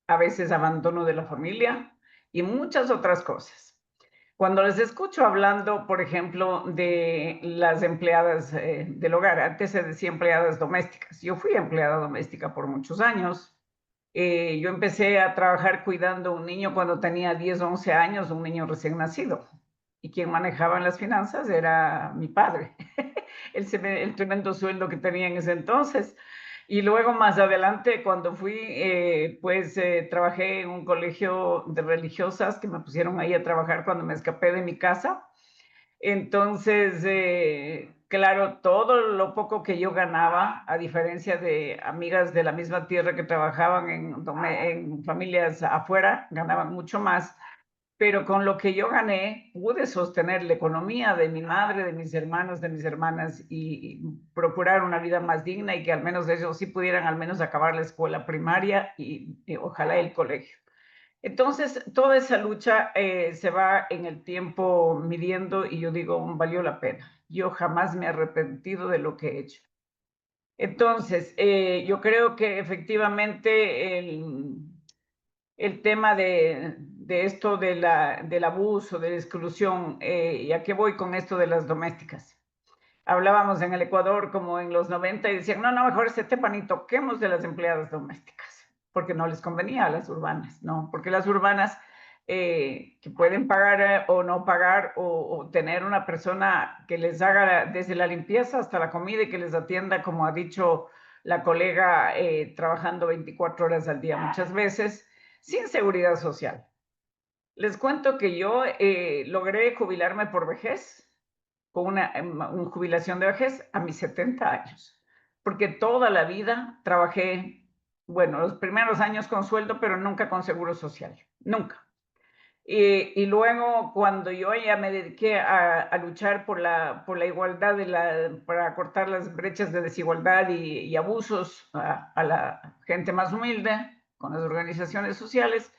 S3: a veces abandono de la familia y muchas otras cosas. Cuando les escucho hablando, por ejemplo, de las empleadas del hogar, antes se decía empleadas domésticas. Yo fui empleada doméstica por muchos años. Yo empecé a trabajar cuidando a un niño cuando tenía 10, 11 años, un niño recién nacido. Y quien manejaba las finanzas era mi padre. El tremendo sueldo que tenía en ese entonces. Y luego más adelante, cuando fui, trabajé en un colegio de religiosas que me pusieron ahí a trabajar cuando me escapé de mi casa. Entonces, claro, todo lo poco que yo ganaba, a diferencia de amigas de la misma tierra que trabajaban en familias afuera, ganaban mucho más, pero con lo que yo gané pude sostener la economía de mi madre, de mis hermanos, de mis hermanas y procurar una vida más digna y que al menos ellos sí pudieran al menos acabar la escuela primaria y ojalá el colegio. Entonces, toda esa lucha se va en el tiempo midiendo y yo digo, valió la pena. Yo jamás me he arrepentido de lo que he hecho. Entonces, yo creo que efectivamente el tema de esto del abuso, de la exclusión, ¿y a qué voy con esto de las domésticas? Hablábamos en el Ecuador como en los 90 y decían, no, mejor ese tema ni toquemos de las empleadas domésticas, porque no les convenía a las urbanas, ¿no? Porque las urbanas que pueden pagar o no pagar o tener una persona que les haga desde la limpieza hasta la comida y que les atienda, como ha dicho la colega, trabajando 24 horas al día muchas veces, sin seguridad social. Les cuento que yo logré jubilarme por vejez, con una jubilación de vejez a mis 70 años, porque toda la vida trabajé bueno, los primeros años con sueldo, pero nunca con seguro social, nunca. Y luego, cuando yo ya me dediqué a luchar por la igualdad, para cortar las brechas de desigualdad y abusos a la gente más humilde, con las organizaciones sociales,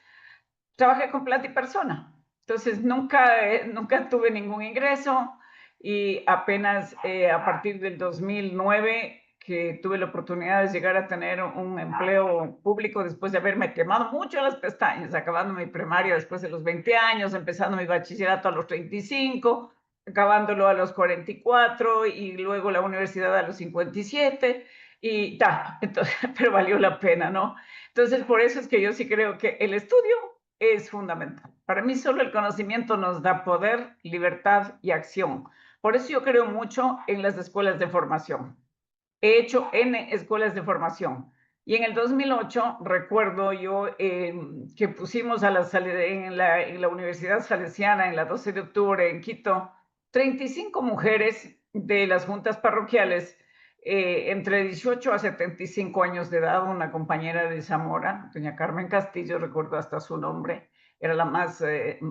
S3: trabajé con plata y persona. Entonces, nunca tuve ningún ingreso y apenas a partir del 2009 que tuve la oportunidad de llegar a tener un empleo público después de haberme quemado mucho las pestañas, acabando mi primaria después de los 20 años, empezando mi bachillerato a los 35, acabándolo a los 44 y luego la universidad a los 57 y ta, entonces, pero valió la pena, ¿no? Entonces, por eso es que yo sí creo que el estudio es fundamental. Para mí solo el conocimiento nos da poder, libertad y acción. Por eso yo creo mucho en las escuelas de formación. He hecho N escuelas de formación. Y en el 2008 recuerdo yo que pusimos en la Universidad Salesiana, en la 12 de octubre en Quito, 35 mujeres de las juntas parroquiales entre 18 a 75 años de edad. Una compañera de Zamora, doña Carmen Castillo, recuerdo hasta su nombre, era la más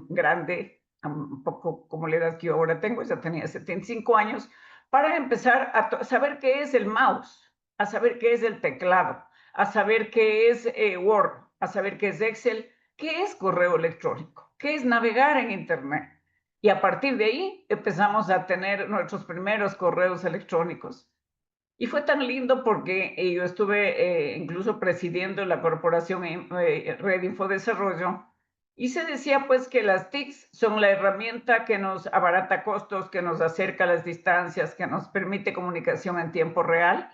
S3: grande, un poco como la edad que yo ahora tengo, ella tenía 75 años, para empezar a saber qué es el mouse, a saber qué es el teclado, a saber qué es Word, a saber qué es Excel, qué es correo electrónico, qué es navegar en Internet. Y a partir de ahí empezamos a tener nuestros primeros correos electrónicos. Y fue tan lindo porque yo estuve incluso presidiendo la corporación Red Infodesarrollo, y se decía pues que las TICs son la herramienta que nos abarata costos, que nos acerca las distancias, que nos permite comunicación en tiempo real.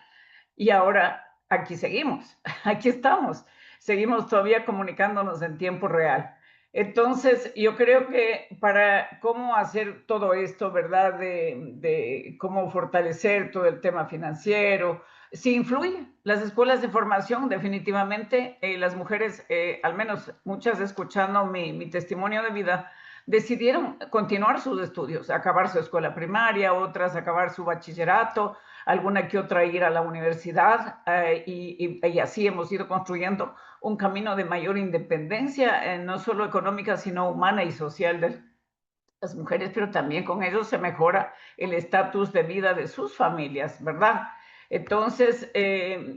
S3: Y ahora aquí seguimos, aquí estamos, seguimos todavía comunicándonos en tiempo real. Entonces, yo creo que para cómo hacer todo esto, ¿verdad? De cómo fortalecer todo el tema financiero, sí influye. Las escuelas de formación, definitivamente, las mujeres, al menos muchas escuchando mi testimonio de vida, decidieron continuar sus estudios, acabar su escuela primaria, otras acabar su bachillerato, alguna que otra ir a la universidad, y así hemos ido construyendo un camino de mayor independencia, no solo económica, sino humana y social de las mujeres, pero también con ello se mejora el estatus de vida de sus familias, ¿verdad? Entonces,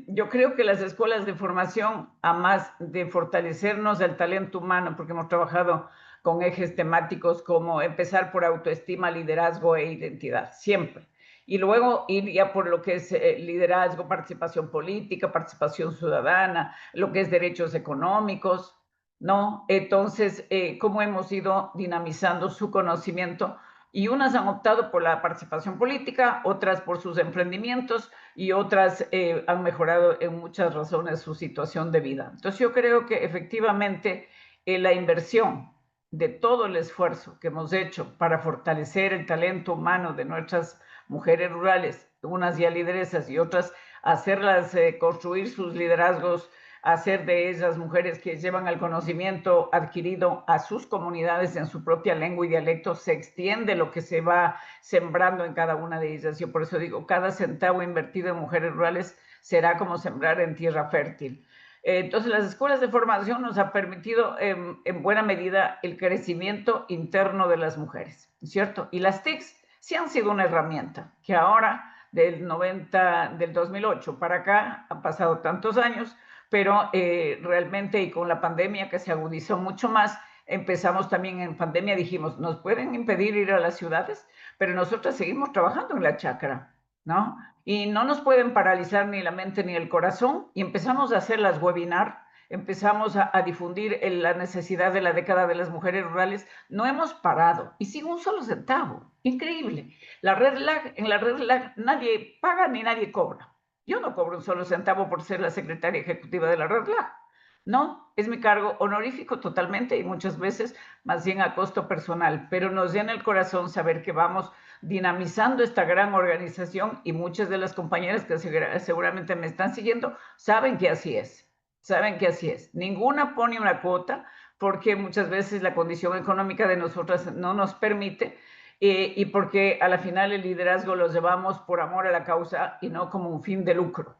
S3: yo creo que las escuelas de formación, a más de fortalecernos el talento humano, porque hemos trabajado con ejes temáticos como empezar por autoestima, liderazgo e identidad, siempre. Y luego ir ya por lo que es liderazgo, participación política, participación ciudadana, lo que es derechos económicos, ¿no? Entonces, cómo hemos ido dinamizando su conocimiento, y unas han optado por la participación política, otras por sus emprendimientos y otras han mejorado en muchas razones su situación de vida. Entonces yo creo que efectivamente la inversión de todo el esfuerzo que hemos hecho para fortalecer el talento humano de nuestras mujeres rurales, unas ya lideresas y otras hacerlas construir sus liderazgos, hacer de esas mujeres que llevan el conocimiento adquirido a sus comunidades en su propia lengua y dialecto, se extiende lo que se va sembrando en cada una de ellas. Yo por eso digo, cada centavo invertido en mujeres rurales será como sembrar en tierra fértil. Entonces, las escuelas de formación nos han permitido en buena medida el crecimiento interno de las mujeres, ¿cierto? Y las TICs sí han sido una herramienta que ahora, del 2008 para acá, han pasado tantos años, pero realmente, y con la pandemia que se agudizó mucho más, empezamos también en pandemia, dijimos, nos pueden impedir ir a las ciudades, pero nosotros seguimos trabajando en la chacra, ¿no? Y no nos pueden paralizar ni la mente ni el corazón, y empezamos a hacer las webinar, empezamos a difundir la necesidad de la década de las mujeres rurales. No hemos parado, y sin un solo centavo, increíble. En la red LAG nadie paga ni nadie cobra. Yo no cobro un solo centavo por ser la secretaria ejecutiva de la Red LAG. No, es mi cargo honorífico totalmente y muchas veces más bien a costo personal, pero nos llena el corazón saber que vamos dinamizando esta gran organización, y muchas de las compañeras que seguramente me están siguiendo saben que así es, saben que así es. Ninguna pone una cuota porque muchas veces la condición económica de nosotras no nos permite, y porque a la final el liderazgo lo llevamos por amor a la causa y no como un fin de lucro.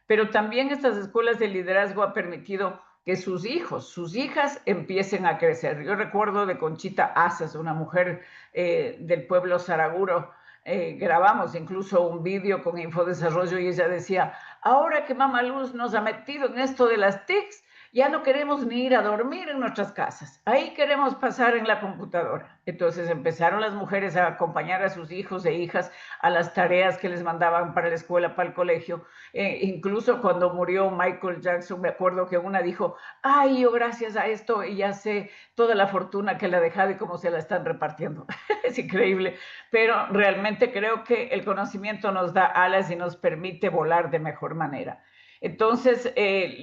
S3: pero también estas escuelas de liderazgo han permitido que sus hijos, sus hijas empiecen a crecer. Yo recuerdo de Conchita Asas, una mujer del pueblo Saraguro, grabamos incluso un vídeo con Infodesarrollo y ella decía, ahora que Mama Luz nos ha metido en esto de las TICs, ya no queremos ni ir a dormir en nuestras casas, ahí queremos pasar en la computadora. Entonces empezaron las mujeres a acompañar a sus hijos e hijas a las tareas que les mandaban para la escuela, para el colegio. Incluso cuando murió Michael Jackson, me acuerdo que una dijo, ay, yo gracias a esto y ya sé toda la fortuna que le ha dejado y cómo se la están repartiendo. Es increíble, pero realmente creo que el conocimiento nos da alas y nos permite volar de mejor manera. Entonces,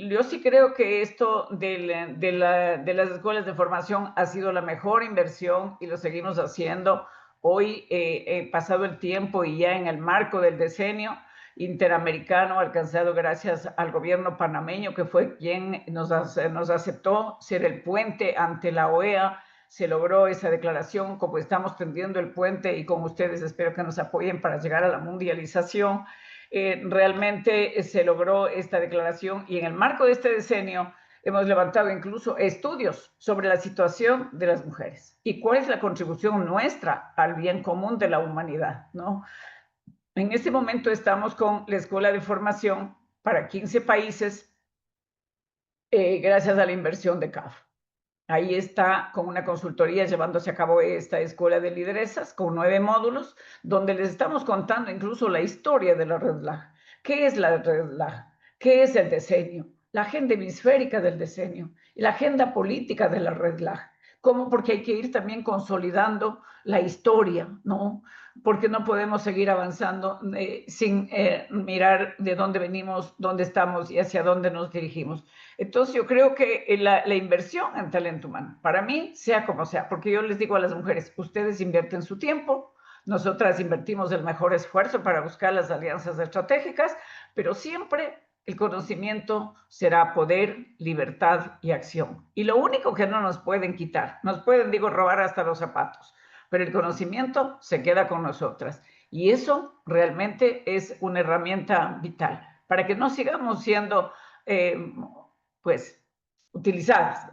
S3: yo sí creo que esto de las escuelas de formación ha sido la mejor inversión y lo seguimos haciendo. Hoy, pasado el tiempo y ya en el marco del decenio interamericano alcanzado gracias al gobierno panameño, que fue quien nos aceptó ser el puente ante la OEA, se logró esa declaración, como estamos tendiendo el puente y con ustedes espero que nos apoyen para llegar a la mundialización. Realmente se logró esta declaración y en el marco de este decenio hemos levantado incluso estudios sobre la situación de las mujeres y cuál es la contribución nuestra al bien común de la humanidad, ¿no? En este momento estamos con la Escuela de Formación para 15 países gracias a la inversión de CAF. Ahí está con una consultoría llevándose a cabo esta escuela de lideresas con 9 módulos, donde les estamos contando incluso la historia de la Red LAG. ¿Qué es la Red LAG? ¿Qué es el decenio? La agenda hemisférica del decenio y la agenda política de la Red LAG. ¿Cómo? Porque hay que ir también consolidando la historia, ¿no? Porque no podemos seguir avanzando sin mirar de dónde venimos, dónde estamos y hacia dónde nos dirigimos. Entonces yo creo que la inversión en talento humano, para mí, sea como sea, porque yo les digo a las mujeres, ustedes invierten su tiempo, nosotras invertimos el mejor esfuerzo para buscar las alianzas estratégicas, pero siempre el conocimiento será poder, libertad y acción. Y lo único que no nos pueden quitar, nos pueden, digo, robar hasta los zapatos, pero el conocimiento se queda con nosotras. Y eso realmente es una herramienta vital para que no sigamos siendo pues utilizadas,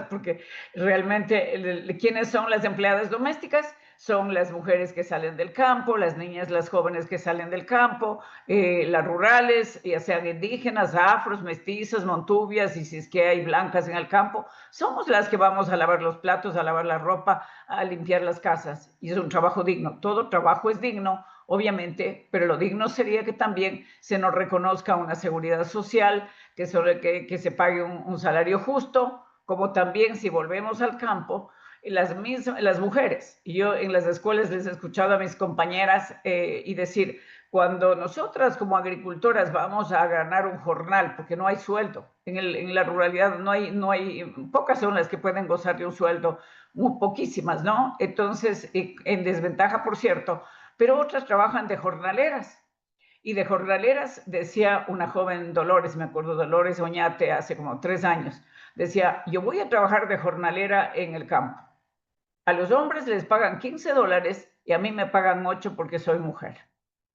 S3: porque realmente ¿quiénes son las empleadas domésticas? Son las mujeres que salen del campo, las niñas, las jóvenes que salen del campo, las rurales, ya sean indígenas, afros, mestizas, montubias, y si es que hay blancas en el campo, somos las que vamos a lavar los platos, a lavar la ropa, a limpiar las casas, y es un trabajo digno. Todo trabajo es digno, obviamente, pero lo digno sería que también se nos reconozca una seguridad social, que se pague un salario justo, como también si volvemos al campo, las mujeres. Y yo en las escuelas les he escuchado a mis compañeras y decir, cuando nosotras como agricultoras vamos a ganar un jornal, porque no hay sueldo, en la ruralidad no hay, pocas son las que pueden gozar de un sueldo, muy poquísimas, ¿no? Entonces, en desventaja, por cierto, pero otras trabajan de jornaleras. Y de jornaleras, decía una joven Dolores, me acuerdo, Dolores Oñate, hace como 3 años, decía, yo voy a trabajar de jornalera en el campo. A los hombres les pagan $15 y a mí me pagan 8 porque soy mujer,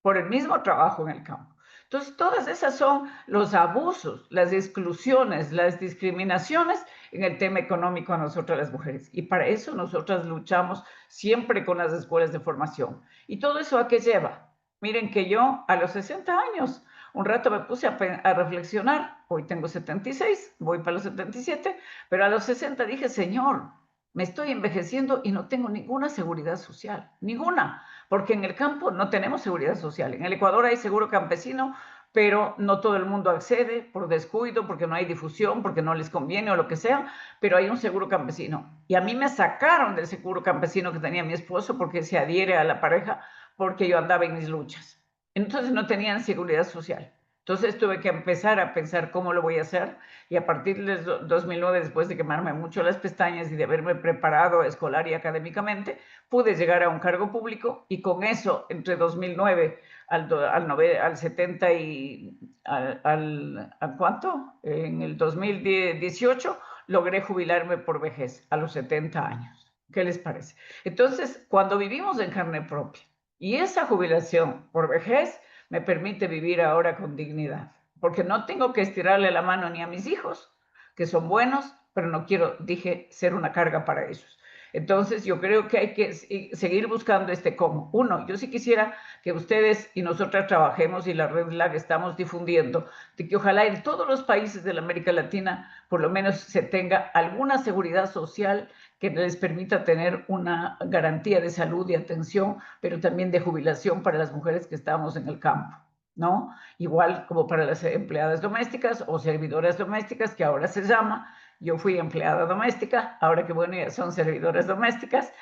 S3: por el mismo trabajo en el campo. Entonces, todas esas son los abusos, las exclusiones, las discriminaciones en el tema económico a nosotras las mujeres. Y para eso nosotras luchamos siempre con las escuelas de formación. ¿Y todo eso a qué lleva? Miren que yo a los 60 años, un rato me puse a reflexionar, hoy tengo 76, voy para los 77, pero a los 60 dije, Señor, me estoy envejeciendo y no tengo ninguna seguridad social, ninguna, porque en el campo no tenemos seguridad social. En el Ecuador hay seguro campesino, pero no todo el mundo accede por descuido, porque no hay difusión, porque no les conviene o lo que sea, pero hay un seguro campesino. Y a mí me sacaron del seguro campesino que tenía mi esposo porque se adhiere a la pareja, porque yo andaba en mis luchas. Entonces no tenían seguridad social. Entonces tuve que empezar a pensar cómo lo voy a hacer y a partir del 2009, después de quemarme mucho las pestañas y de haberme preparado escolar y académicamente, pude llegar a un cargo público y con eso, entre 2009 al 70 y ¿al cuánto? En el 2018 logré jubilarme por vejez a los 70 años. ¿Qué les parece? Entonces, cuando vivimos en carne propia y esa jubilación por vejez me permite vivir ahora con dignidad, porque no tengo que estirarle la mano ni a mis hijos, que son buenos, pero no quiero, dije, ser una carga para ellos. Entonces, yo creo que hay que seguir buscando este cómo. Uno, yo sí quisiera que ustedes y nosotras trabajemos, y la red la que estamos difundiendo, de que ojalá en todos los países de la América Latina por lo menos se tenga alguna seguridad social que les permita tener una garantía de salud y atención, pero también de jubilación para las mujeres que estamos en el campo, ¿no? Igual como para las empleadas domésticas o servidoras domésticas, que ahora se llama. Yo fui empleada doméstica, ahora que bueno, ya son servidoras domésticas,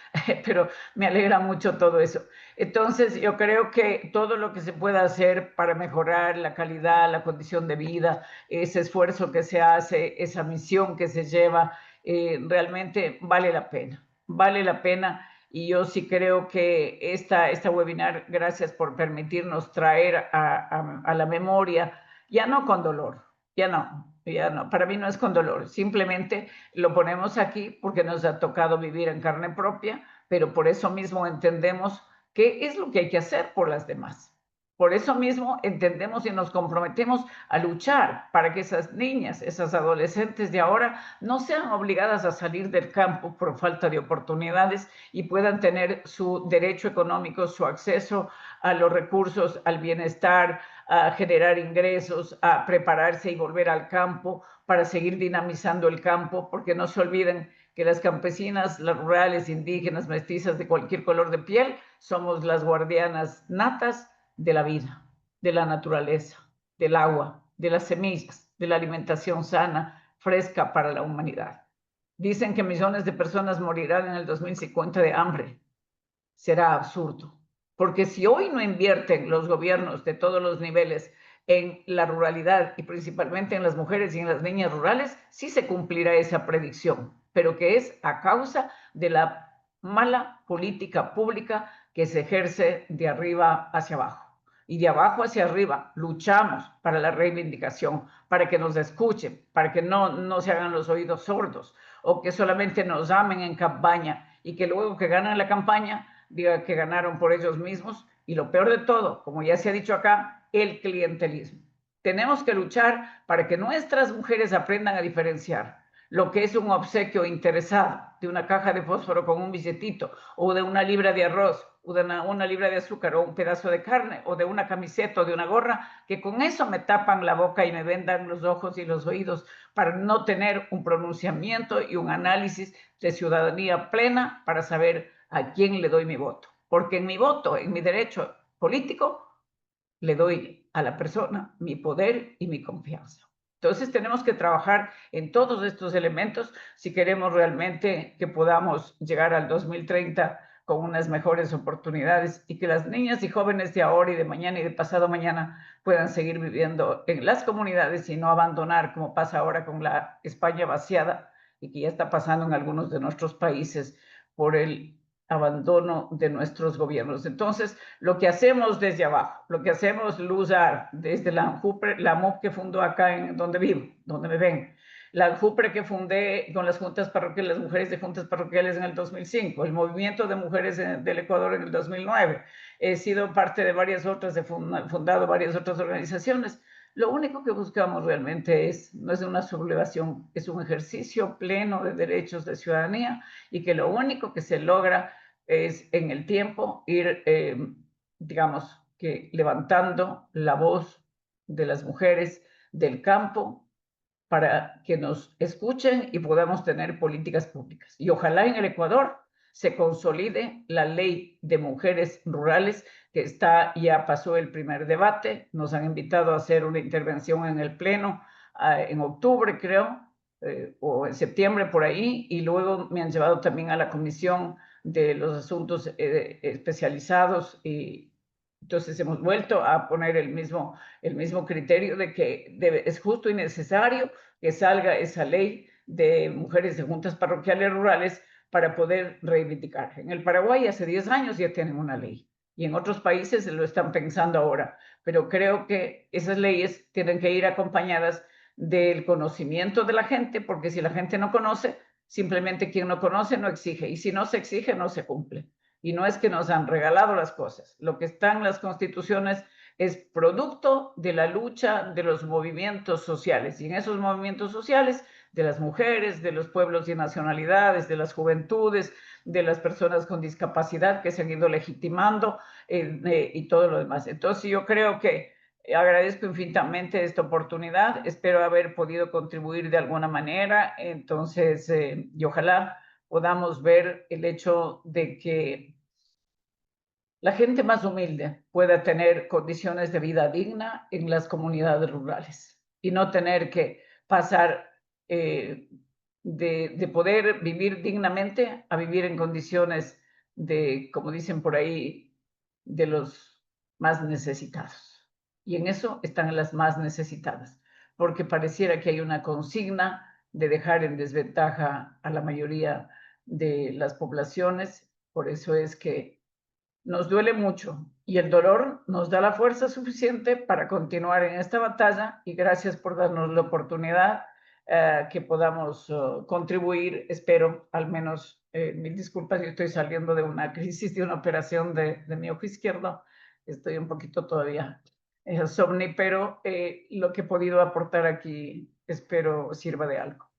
S3: pero me alegra mucho todo eso. Entonces, yo creo que todo lo que se pueda hacer para mejorar la calidad, la condición de vida, ese esfuerzo que se hace, esa misión que se lleva, realmente vale la pena. Vale la pena. Y yo sí creo que esta webinar, gracias por permitirnos traer a la memoria, ya no con dolor, ya no, para mí no es con dolor, simplemente lo ponemos aquí porque nos ha tocado vivir en carne propia, pero por eso mismo entendemos qué es lo que hay que hacer por las demás. Por eso mismo entendemos y nos comprometemos a luchar para que esas niñas, esas adolescentes de ahora no sean obligadas a salir del campo por falta de oportunidades y puedan tener su derecho económico, su acceso a los recursos, al bienestar, a generar ingresos, a prepararse y volver al campo para seguir dinamizando el campo, porque no se olviden que las campesinas, las rurales, indígenas, mestizas, de cualquier color de piel, somos las guardianas natas de la vida, de la naturaleza, del agua, de las semillas, de la alimentación sana, fresca para la humanidad. Dicen que millones de personas morirán en el 2050 de hambre. Será absurdo, porque si hoy no invierten los gobiernos de todos los niveles en la ruralidad y principalmente en las mujeres y en las niñas rurales, sí se cumplirá esa predicción, pero que es a causa de la mala política pública que se ejerce de arriba hacia abajo. Y de abajo hacia arriba luchamos para la reivindicación, para que nos escuchen, para que no se hagan los oídos sordos, o que solamente nos amen en campaña y que luego que ganan la campaña diga que ganaron por ellos mismos. Y lo peor de todo, como ya se ha dicho acá, el clientelismo. Tenemos que luchar para que nuestras mujeres aprendan a diferenciar lo que es un obsequio interesado de una caja de fósforo con un billetito, o de una libra de arroz, o de una libra de azúcar, o un pedazo de carne, o de una camiseta, o de una gorra, que con eso me tapan la boca y me vendan los ojos y los oídos para no tener un pronunciamiento y un análisis de ciudadanía plena para saber a quién le doy mi voto. Porque en mi voto, en mi derecho político, le doy a la persona mi poder y mi confianza. Entonces tenemos que trabajar en todos estos elementos si queremos realmente que podamos llegar al 2030 con unas mejores oportunidades y que las niñas y jóvenes de ahora y de mañana y de pasado mañana puedan seguir viviendo en las comunidades y no abandonar, como pasa ahora con la España vaciada y que ya está pasando en algunos de nuestros países por el abandono de nuestros gobiernos. Entonces, lo que hacemos desde abajo, lo que hacemos Luzar, desde la ANJUPRE, la MUP que fundó acá en donde vivo, donde me ven, la ANJUPRE que fundé con las juntas parroquiales, las mujeres de juntas parroquiales en el 2005, el movimiento de mujeres del Ecuador en el 2009, he sido parte de varias otras, he fundado varias otras organizaciones. Lo único que buscamos realmente no es una sublevación, es un ejercicio pleno de derechos de ciudadanía, y que lo único que se logra es en el tiempo ir, digamos, que levantando la voz de las mujeres del campo para que nos escuchen y podamos tener políticas públicas. Y ojalá en el Ecuador se consolide la ley de mujeres rurales, que ya pasó el primer debate. Nos han invitado a hacer una intervención en el Pleno en octubre, creo, o en septiembre por ahí, y luego me han llevado también a la Comisión de los Asuntos Especializados, y entonces hemos vuelto a poner el mismo criterio de que es justo y necesario que salga esa ley de mujeres de juntas parroquiales rurales para poder reivindicar. En el Paraguay hace 10 años ya tienen una ley, y en otros países lo están pensando ahora, pero creo que esas leyes tienen que ir acompañadas del conocimiento de la gente, porque si la gente no conoce, simplemente quien no conoce no exige, y si no se exige no se cumple. Y no es que nos han regalado las cosas, lo que está en las constituciones es producto de la lucha de los movimientos sociales. Y en esos movimientos sociales, de las mujeres, de los pueblos y nacionalidades, de las juventudes, de las personas con discapacidad que se han ido legitimando y todo lo demás. Entonces yo creo que agradezco infinitamente esta oportunidad, espero haber podido contribuir de alguna manera, entonces, y ojalá podamos ver el hecho de que la gente más humilde pueda tener condiciones de vida digna en las comunidades rurales y no tener que pasar de poder vivir dignamente a vivir en condiciones de, como dicen por ahí, de los más necesitados. Y en eso están las más necesitadas, porque pareciera que hay una consigna de dejar en desventaja a la mayoría de las poblaciones. Por eso es que nos duele mucho y el dolor nos da la fuerza suficiente para continuar en esta batalla y gracias por darnos la oportunidad que podamos contribuir, espero, al menos, mil disculpas, yo estoy saliendo de una crisis, de una operación de mi ojo izquierdo, estoy un poquito todavía somnífero, lo que he podido aportar aquí espero sirva de algo.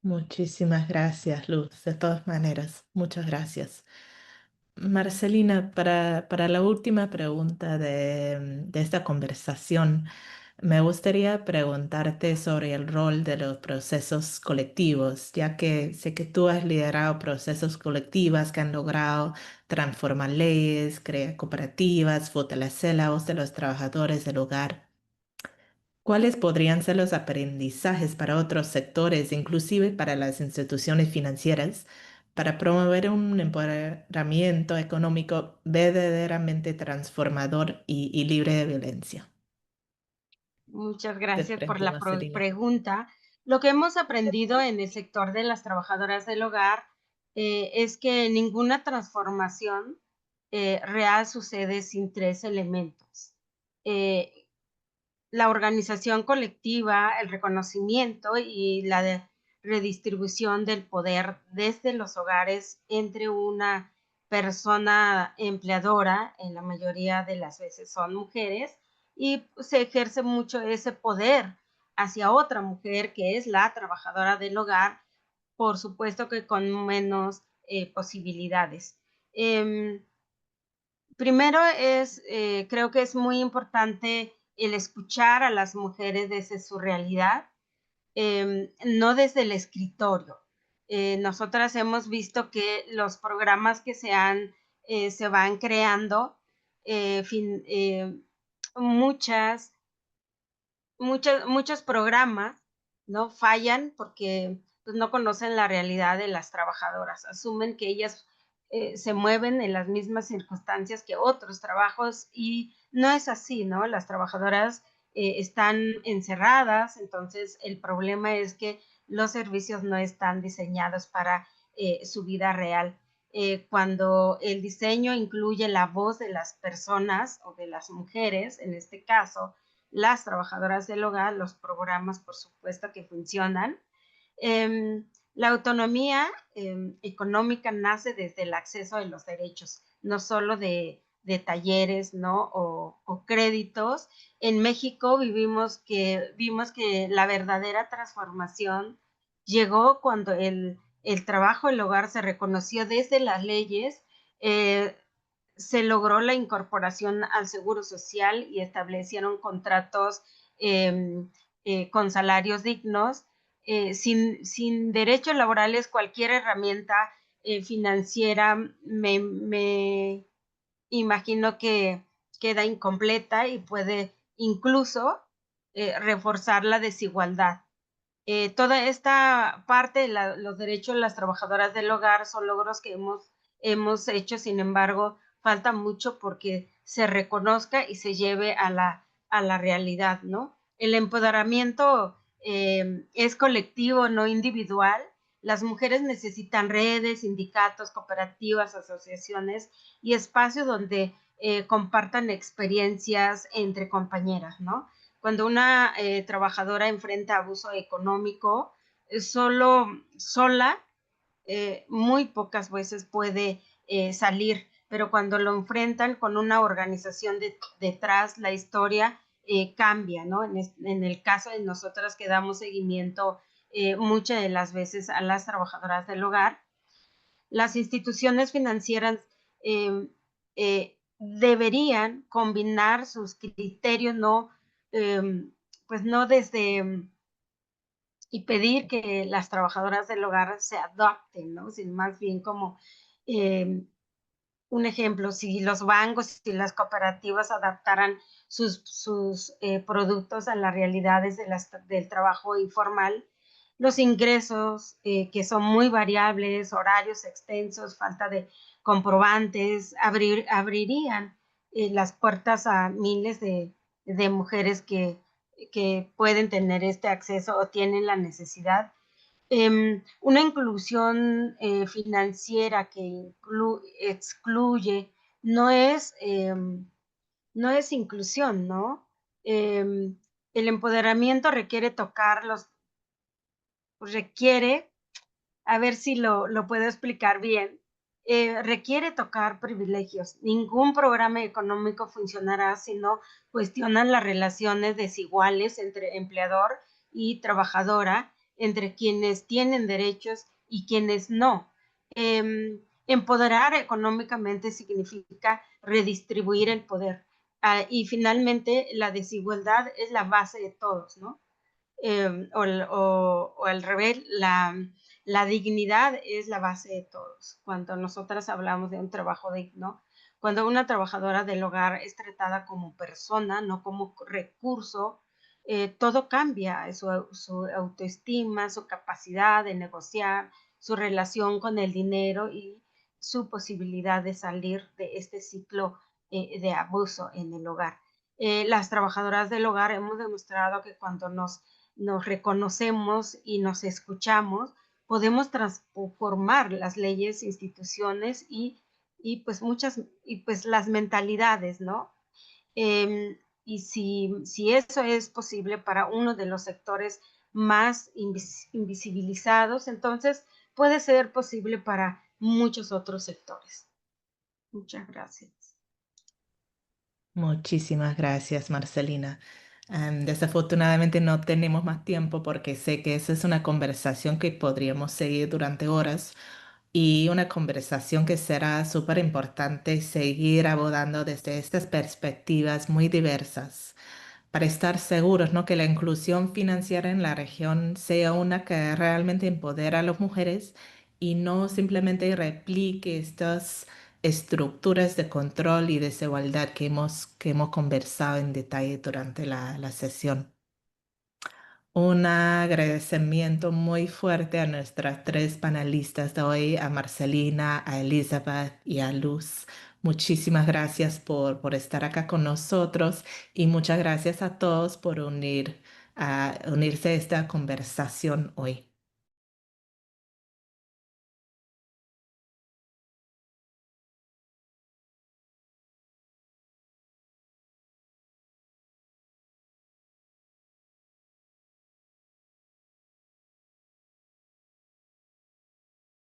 S1: Muchísimas gracias, Luz. De todas maneras, muchas gracias. Marcelina, para la última pregunta de esta conversación, me gustaría preguntarte sobre el rol de los procesos colectivos, ya que sé que tú has liderado procesos colectivos que han logrado transformar leyes, crear cooperativas, fortalecer la voz de los trabajadores del hogar. ¿Cuáles podrían ser los aprendizajes para otros sectores, inclusive para las instituciones financieras, para promover un empoderamiento económico verdaderamente transformador y libre de violencia?
S4: Muchas
S1: Te
S4: gracias por
S1: pregunto,
S4: la
S1: Marcelina.
S4: pregunta. Lo que hemos aprendido en el sector de las trabajadoras del hogar es que ninguna transformación real sucede sin tres elementos. La organización colectiva, el reconocimiento y la redistribución del poder desde los hogares entre una persona empleadora, en la mayoría de las veces son mujeres, y se ejerce mucho ese poder hacia otra mujer que es la trabajadora del hogar, por supuesto que con menos posibilidades. Primero creo que es muy importante el escuchar a las mujeres desde su realidad, no desde el escritorio. Nosotras hemos visto que los programas que se van creando, muchos programas, ¿no? Fallan porque pues, no conocen la realidad de las trabajadoras, asumen que ellas se mueven en las mismas circunstancias que otros trabajos y no es así, ¿no? Las trabajadoras están encerradas, entonces el problema es que los servicios no están diseñados para su vida real. Cuando el diseño incluye la voz de las personas o de las mujeres, en este caso, las trabajadoras del hogar, los programas, por supuesto, que funcionan. La autonomía económica nace desde el acceso a los derechos, no solo de talleres, ¿no? O créditos. En México vimos que la verdadera transformación llegó cuando el trabajo del hogar se reconoció desde las leyes, se logró la incorporación al seguro social y establecieron contratos con salarios dignos. Sin derechos laborales, cualquier herramienta financiera me imagino que queda incompleta y puede incluso reforzar la desigualdad. Toda esta parte de los derechos de las trabajadoras del hogar son logros que hemos hecho, sin embargo, falta mucho porque se reconozca y se lleve a la realidad, ¿no? El empoderamiento es colectivo, no individual. Las mujeres necesitan redes, sindicatos, cooperativas, asociaciones y espacios donde compartan experiencias entre compañeras, ¿no? Cuando una trabajadora enfrenta abuso económico, sola, muy pocas veces puede salir, pero cuando lo enfrentan con una organización detrás, la historia cambia, ¿no? En el caso de nosotras que damos seguimiento muchas de las veces a las trabajadoras del hogar, las instituciones financieras deberían combinar sus criterios, pues no desde y pedir que las trabajadoras del hogar se adapten, ¿no? Sino más bien como un ejemplo, si los bancos y las cooperativas adaptaran sus productos a las realidades del trabajo informal, los ingresos que son muy variables, horarios extensos, falta de comprobantes, abrirían las puertas a miles de mujeres que pueden tener este acceso o tienen la necesidad. Una inclusión financiera que excluye no es inclusión, ¿no? El empoderamiento requiere, a ver si lo puedo explicar bien, requiere tocar privilegios. Ningún programa económico funcionará si no cuestionan las relaciones desiguales entre empleador y trabajadora, entre quienes tienen derechos y quienes no. Empoderar económicamente significa redistribuir el poder. Y finalmente, la desigualdad es la base de todos, ¿no? O al revés, la dignidad es la base de todos. Cuando nosotras hablamos de un trabajo digno, cuando una trabajadora del hogar es tratada como persona, no como recurso, todo cambia, su autoestima, su capacidad de negociar, su relación con el dinero y su posibilidad de salir de este ciclo de abuso en el hogar. Las trabajadoras del hogar hemos demostrado que cuando nos reconocemos y nos escuchamos, podemos transformar las leyes, instituciones y pues las mentalidades, ¿no? Y si eso es posible para uno de los sectores más invisibilizados, entonces puede ser posible para muchos otros sectores. Muchas gracias.
S1: Muchísimas gracias, Marcelina. Desafortunadamente no tenemos más tiempo porque sé que esa es una conversación que podríamos seguir durante horas y una conversación que será súper importante seguir abordando desde estas perspectivas muy diversas para estar seguros, ¿no? Que la inclusión financiera en la región sea una que realmente empodera a las mujeres y no simplemente replique estas estructuras de control y desigualdad que hemos conversado en detalle durante la sesión. Un agradecimiento muy fuerte a nuestras tres panelistas de hoy, a Marcelina, a Elizabeth y a Luz. Muchísimas gracias por estar acá con nosotros y muchas gracias a todos por unirse a esta conversación hoy.